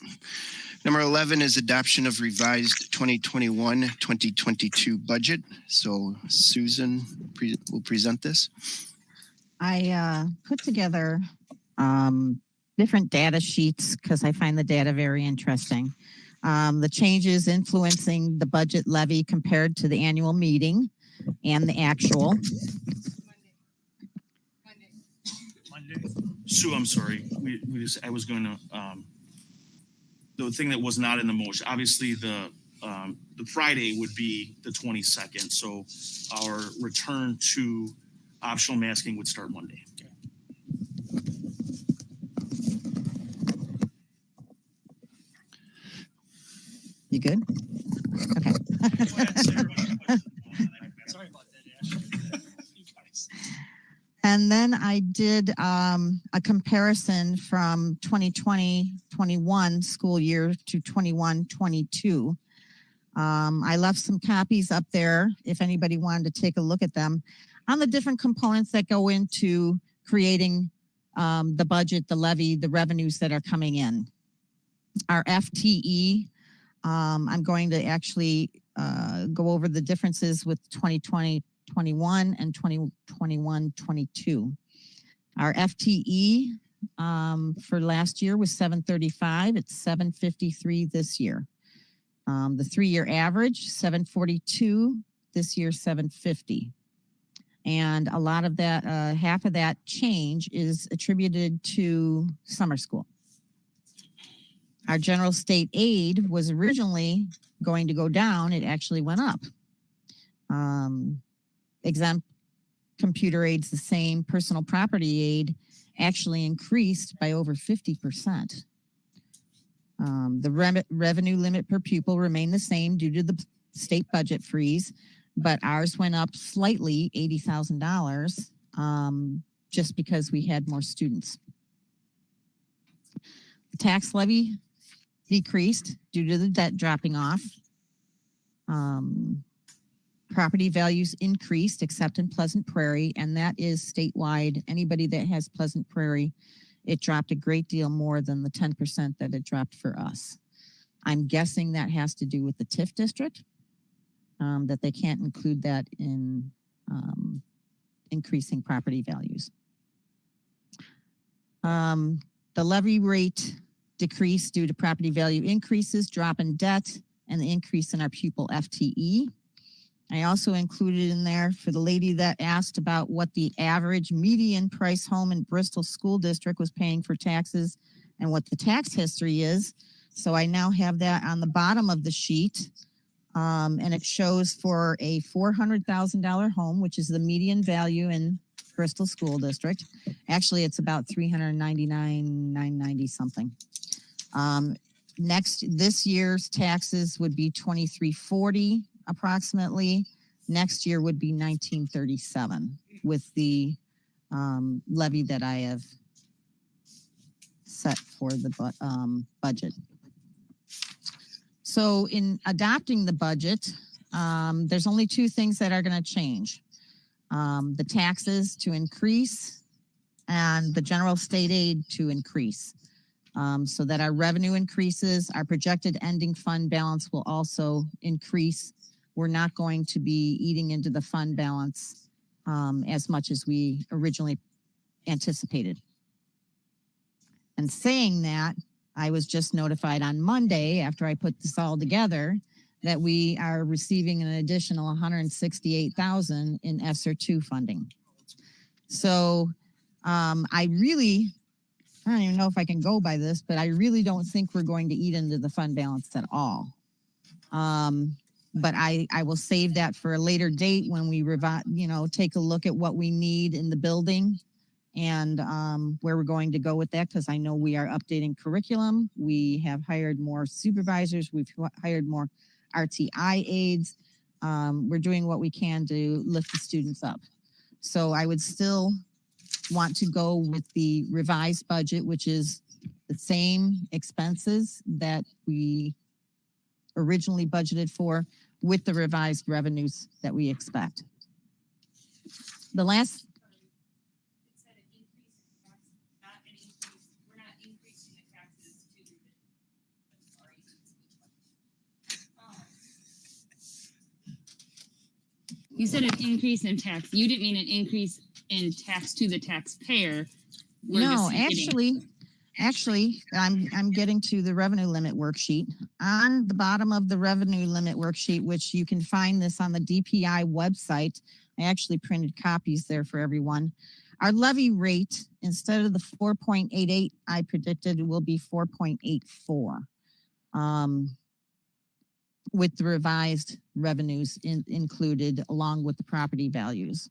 S8: Number 11 is adoption of revised 2021-2022 budget. So Susan will present this.
S7: I put together different data sheets because I find the data very interesting. The changes influencing the budget levy compared to the annual meeting and the actual.
S3: Sue, I'm sorry. I was going to, the thing that was not in the motion, obviously the Friday would be the 22nd. So our return to optional masking would start Monday.
S7: You good? Okay.
S4: Sorry about that, Ash. You guys.
S7: And then I did a comparison from 2020-21 school year to 21-22. I left some copies up there if anybody wanted to take a look at them on the different components that go into creating the budget, the levy, the revenues that are coming in. Our FTE, I'm going to actually go over the differences with 2020-21 and 2021-22. Our FTE for last year was 735. It's 753 this year. The 3-year average, 742. This year, 750. And a lot of that, half of that change is attributed to summer school. Our general state aid was originally going to go down. It actually went up. Exempt computer aid's the same. Personal property aid actually increased by over 50%. The revenue limit per pupil remained the same due to the state budget freeze, but ours went up slightly, $80,000, just because we had more students. The tax levy decreased due to the debt dropping off. Property values increased except in Pleasant Prairie, and that is statewide. Anybody that has Pleasant Prairie, it dropped a great deal more than the 10% that it dropped for us. I'm guessing that has to do with the TIF district, that they can't include that in increasing property values. The levy rate decreased due to property value increases, drop in debt, and the increase in our pupil FTE. I also included in there for the lady that asked about what the average median price home in Bristol School District was paying for taxes and what the tax history is. So I now have that on the bottom of the sheet. And it shows for a $400,000 home, which is the median value in Bristol School District. Actually, it's about $399,990 something. This year's taxes would be $2,340 approximately. Next year would be $1,937 with the levy that I have set for the budget. So in adopting the budget, there's only two things that are going to change. The taxes to increase and the general state aid to increase. So that our revenue increases, our projected ending fund balance will also increase. We're not going to be eating into the fund balance as much as we originally anticipated. And saying that, I was just notified on Monday after I put this all together that we are receiving an additional $168,000 in ESSER 2 funding. So I don't even know if I can go by this, but I really don't think we're going to eat into the fund balance at all. But I will save that for a later date when we take a look at what we need in the building and where we're going to go with that, because I know we are updating curriculum. We have hired more supervisors. We've hired more RTI aides. We're doing what we can to lift the students up. So I would still want to go with the revised budget, which is the same expenses that we originally budgeted for with the revised revenues that we expect. The last.
S17: You said an increase in tax. You didn't mean an increase in tax to the taxpayer.
S7: No, actually, I'm getting to the revenue limit worksheet. On the bottom of the revenue limit worksheet, which you can find this on the DPI website, I actually printed copies there for everyone. Our levy rate, instead of the 4.88 I predicted, will be 4.84. With the revised revenues included along with the property values.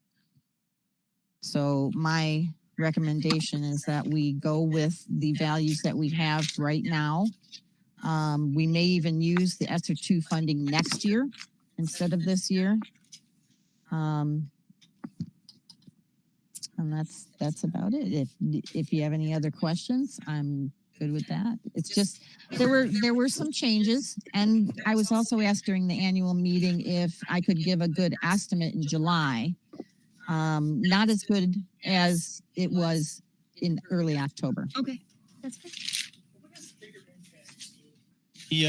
S7: So my recommendation is that we go with the values that we have right now We may even use the ESSER 2 funding next year instead of this year. And that's about it. If you have any other questions, I'm good with that. It's just there were some changes, and I was also asked during the annual meeting if I could give a good estimate in July. Not as good as it was in early October.
S2: Okay, that's good.
S4: The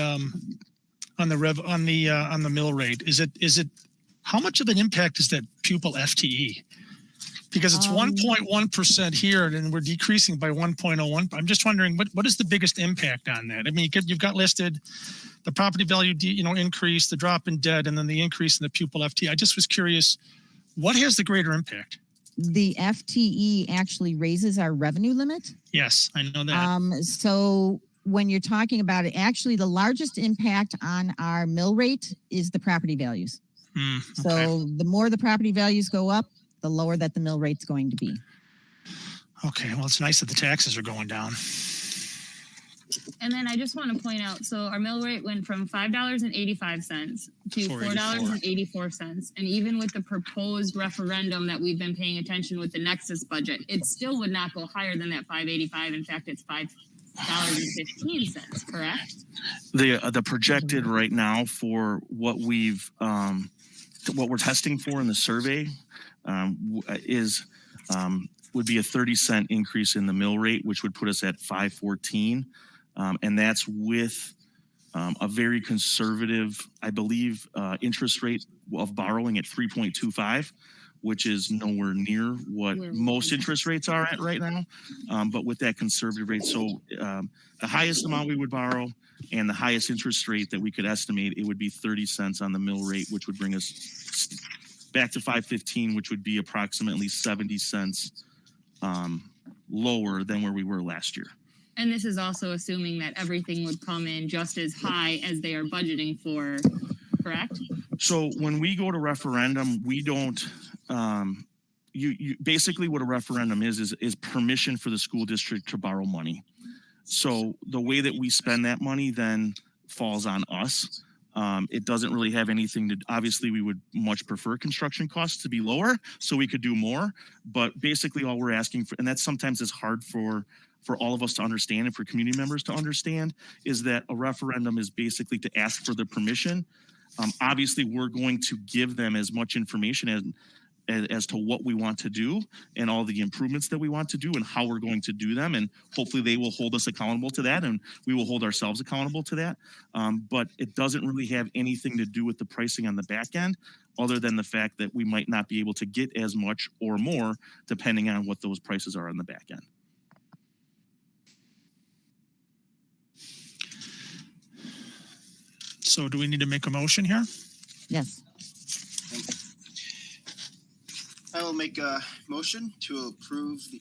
S4: on the mill rate, is it how much of an impact is that pupil FTE? Because it's 1.1% here, and we're decreasing by 1.01. I'm just wondering what is the biggest impact on that? I mean, you've got listed the property value, increase, the drop in debt, and then the increase in the pupil FTE. I just was curious, what has the greater impact?
S7: The FTE actually raises our revenue limit.
S4: Yes, I know that.
S7: So when you're talking about it, actually the largest impact on our mill rate is the property values.
S4: Okay.
S7: So the more the property values go up, the lower that the mill rate's going to be.
S4: Okay, well, it's nice that the taxes are going down.
S2: And then I just want to point out, so our mill rate went from $5.85 to $4.84. And even with the proposed referendum that we've been paying attention with the Nexus budget, it still would not go higher than that $5.85. In fact, it's $5.15, correct?
S3: The projected right now for what we're testing for in the survey would be a 30-cent increase in the mill rate, which would put us at 5.14, and that's with a very conservative, I believe, interest rate of borrowing at 3.25, which is nowhere near what most interest rates are at right now. But with that conservative rate, so the highest amount we would borrow and the highest interest rate that we could estimate, it would be 30 cents on the mill rate, which would bring us back to 5.15, which would be approximately 70 cents lower than where we were last year.
S2: And this is also assuming that everything would come in just as high as they are budgeting for, correct?
S3: So when we go to referendum, we don't, you basically what a referendum is permission for the school district to borrow money. So the way that we spend that money then falls on us. It doesn't really have anything to, obviously we would much prefer construction costs to be lower so we could do more, but basically all we're asking for, and that sometimes is hard for all of us to understand and for community members to understand, is that a referendum is basically to ask for the permission. Obviously we're going to give them as much information as to what we want to do and all the improvements that we want to do and how we're going to do them. And hopefully they will hold us accountable to that and we will hold ourselves accountable to that. But it doesn't really have anything to do with the pricing on the back end, other than the fact that we might not be able to get as much or more depending on what those prices are on the back end.
S4: So do we need to make a motion here?
S7: Yes.
S8: I will make a motion to approve the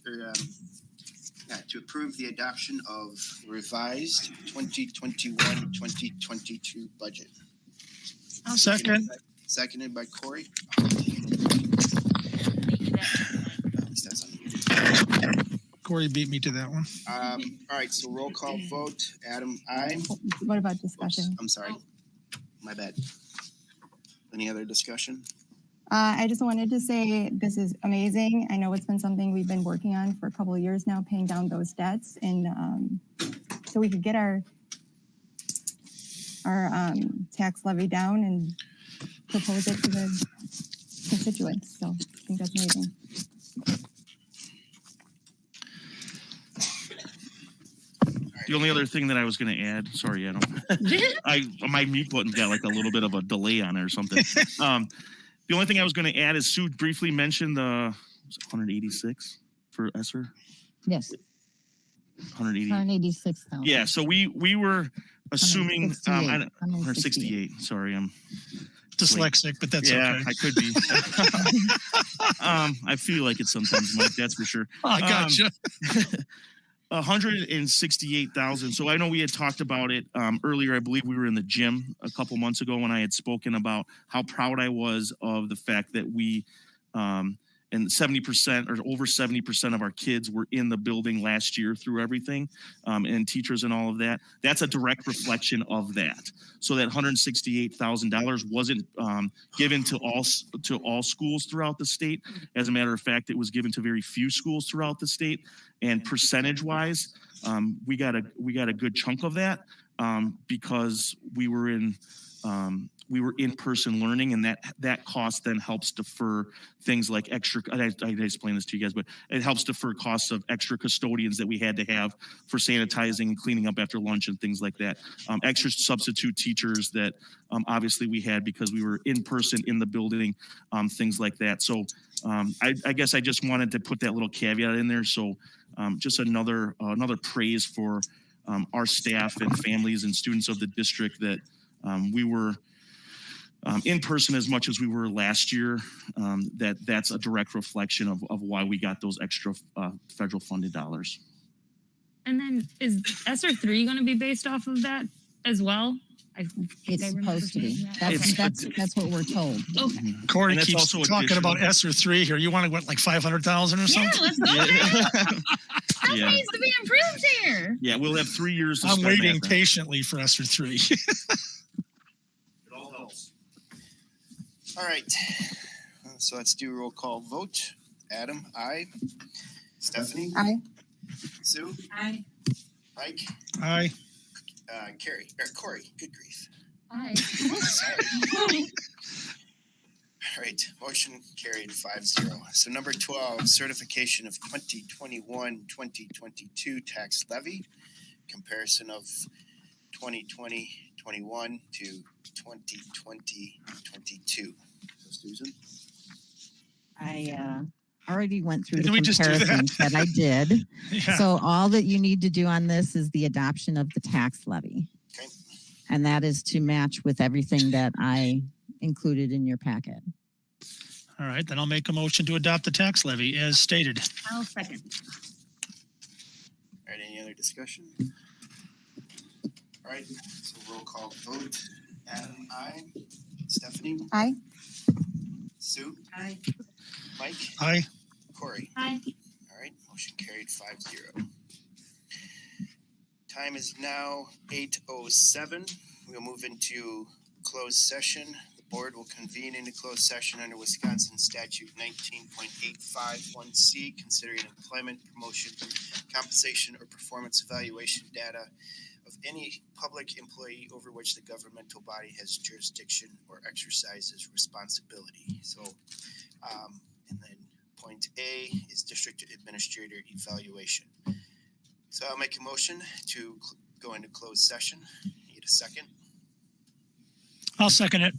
S8: adoption of revised 2021-2022 budget.
S4: Second.
S8: Seconded by Corey.
S4: Corey beat me to that one.
S8: All right, so roll call vote. Adam, aye.
S5: What about discussion?
S8: I'm sorry. My bad. Any other discussion?
S5: I just wanted to say this is amazing. I know it's been something we've been working on for a couple of years now, paying down those debts, and so we could get our tax levy down and propose it to the constituents. So I think that's amazing.
S3: The only other thing that I was going to add, sorry, Adam, my mute button got like a little bit of a delay on it or something. The only thing I was going to add is Sue briefly mentioned the 186 for ESSER.
S7: Yes.
S3: 186,000. Yeah, so we were assuming 168. Sorry, I'm
S4: dyslexic, but that's okay.
S3: I could be. I feel like it sometimes, Mike. That's for sure.
S4: I gotcha.
S3: 168,000. So I know we had talked about it earlier. I believe we were in the gym a couple months ago when I had spoken about how proud I was of the fact that we and 70% or over 70% of our kids were in the building last year through everything, and teachers and all of that. That's a direct reflection of that. So that $168,000 wasn't given to all schools throughout the state. As a matter of fact, it was given to very few schools throughout the state. And percentage-wise, we got a good chunk of that because we were in in-person learning, and that cost then helps defer things like extra. I explained this to you guys, but it helps defer costs of extra custodians that we had to have for sanitizing and cleaning up after lunch and things like that. Extra substitute teachers that obviously we had because we were in person in the building, things like that. So I guess I just wanted to put that little caveat in there. So just another praise for our staff and families and students of the district that we were in person as much as we were last year. That's a direct reflection of why we got those extra federal funded dollars.
S2: And then is ESSER 3 going to be based off of that as well?
S7: It's supposed to be. That's what we're told.
S2: Okay.
S4: Corey
S3: And that's
S4: keeps
S3: also
S4: talking about
S3: additional.
S4: ESSER 3 here. You want to go like 500,000 or something?
S2: let's go there. That
S3: Yeah.
S2: needs to be improved here.
S3: Yeah, we'll have 3 years to
S4: I'm
S3: spend
S4: waiting
S3: that.
S4: patiently for ESSER 3.
S3: It all helps.
S8: All right. So let's do a roll call vote. Adam, aye. Stephanie?
S5: Aye.
S8: Sue?
S1: Aye.
S8: Mike?
S4: Aye.
S8: Corey, good grief.
S2: Aye.
S8: Sorry. All right, motion carried 5-0. So number 12, certification of 2021-2022 tax levy, comparison of 2020-21 to 2020-22. So Susan?
S7: I already went through
S4: Didn't
S7: the
S4: we just do that?
S7: comparisons that I did.
S4: Yeah.
S7: So all that you need to do on this is the adoption of the tax levy.
S8: Okay.
S7: And that is to match with everything that I included in your packet.
S4: All right, then I'll make a motion to adopt the tax levy as stated.
S2: I'll second.
S8: All right, any other discussion? All right, so roll call vote. Adam, aye. Stephanie?
S5: Aye.
S8: Sue?
S1: Aye.
S8: Mike?
S4: Aye.
S8: Corey?
S2: Aye.
S8: All right, motion carried 5-0. Time is now 8:07. We'll move into closed session. The board will convene into closed session under Wisconsin statute 19.851C, considering employment, promotion, compensation, or performance evaluation data of any public employee over which the governmental body has jurisdiction or exercises responsibility. So, and then point A is district administrator evaluation. So I'll make a motion to go into closed session. Need a second?
S4: I'll second it.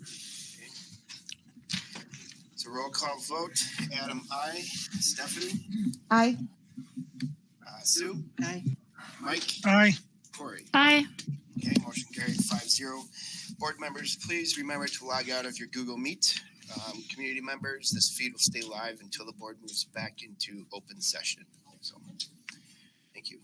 S8: So roll call vote. Adam, aye. Stephanie?
S5: Aye.
S8: Sue?
S1: Aye.
S8: Mike?
S4: Aye.
S8: Corey?
S2: Aye.
S8: Okay, motion carried 5-0. Board members, please remember to log out of your Google Meet. Community members, this feed will stay live until the board moves back into open session. So, thank you.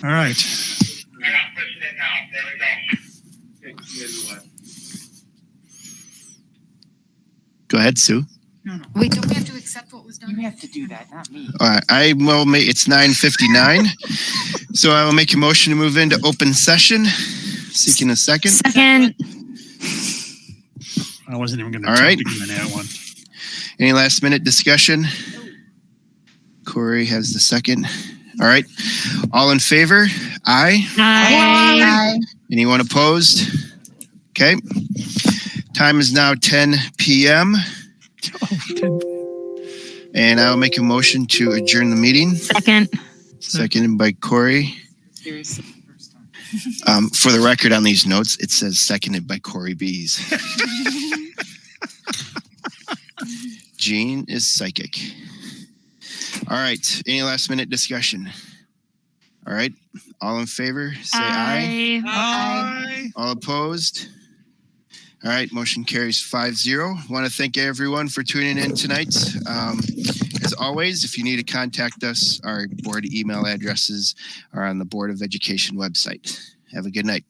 S4: All right.
S8: Go ahead, Sue.
S2: Wait, don't we have to accept what was done?
S20: You have to do that, not me.
S8: All right, I will make, it's 9:59. So I will make a motion to move into open session. Seeking a second.
S2: Second.
S4: I wasn't even going to
S8: All right.
S4: give him that one.
S8: Any last minute discussion? Corey has the second. All right. All in favor? Aye.
S2: Aye.
S8: Anyone opposed? Okay. Time is now 10 p.m. And I'll make a motion to adjourn the meeting.
S2: Second.
S8: Seconded by Corey. For the record on these notes, it says seconded by Corey Bees. Gene is psychic. All right. Any last minute discussion? All right. All in favor, say aye.
S2: Aye.
S8: All opposed? All right. Motion carries 5-0. Want to thank everyone for tuning in tonight. As always, if you need to contact us, our board email addresses are on the Board of Education website. Have a good night.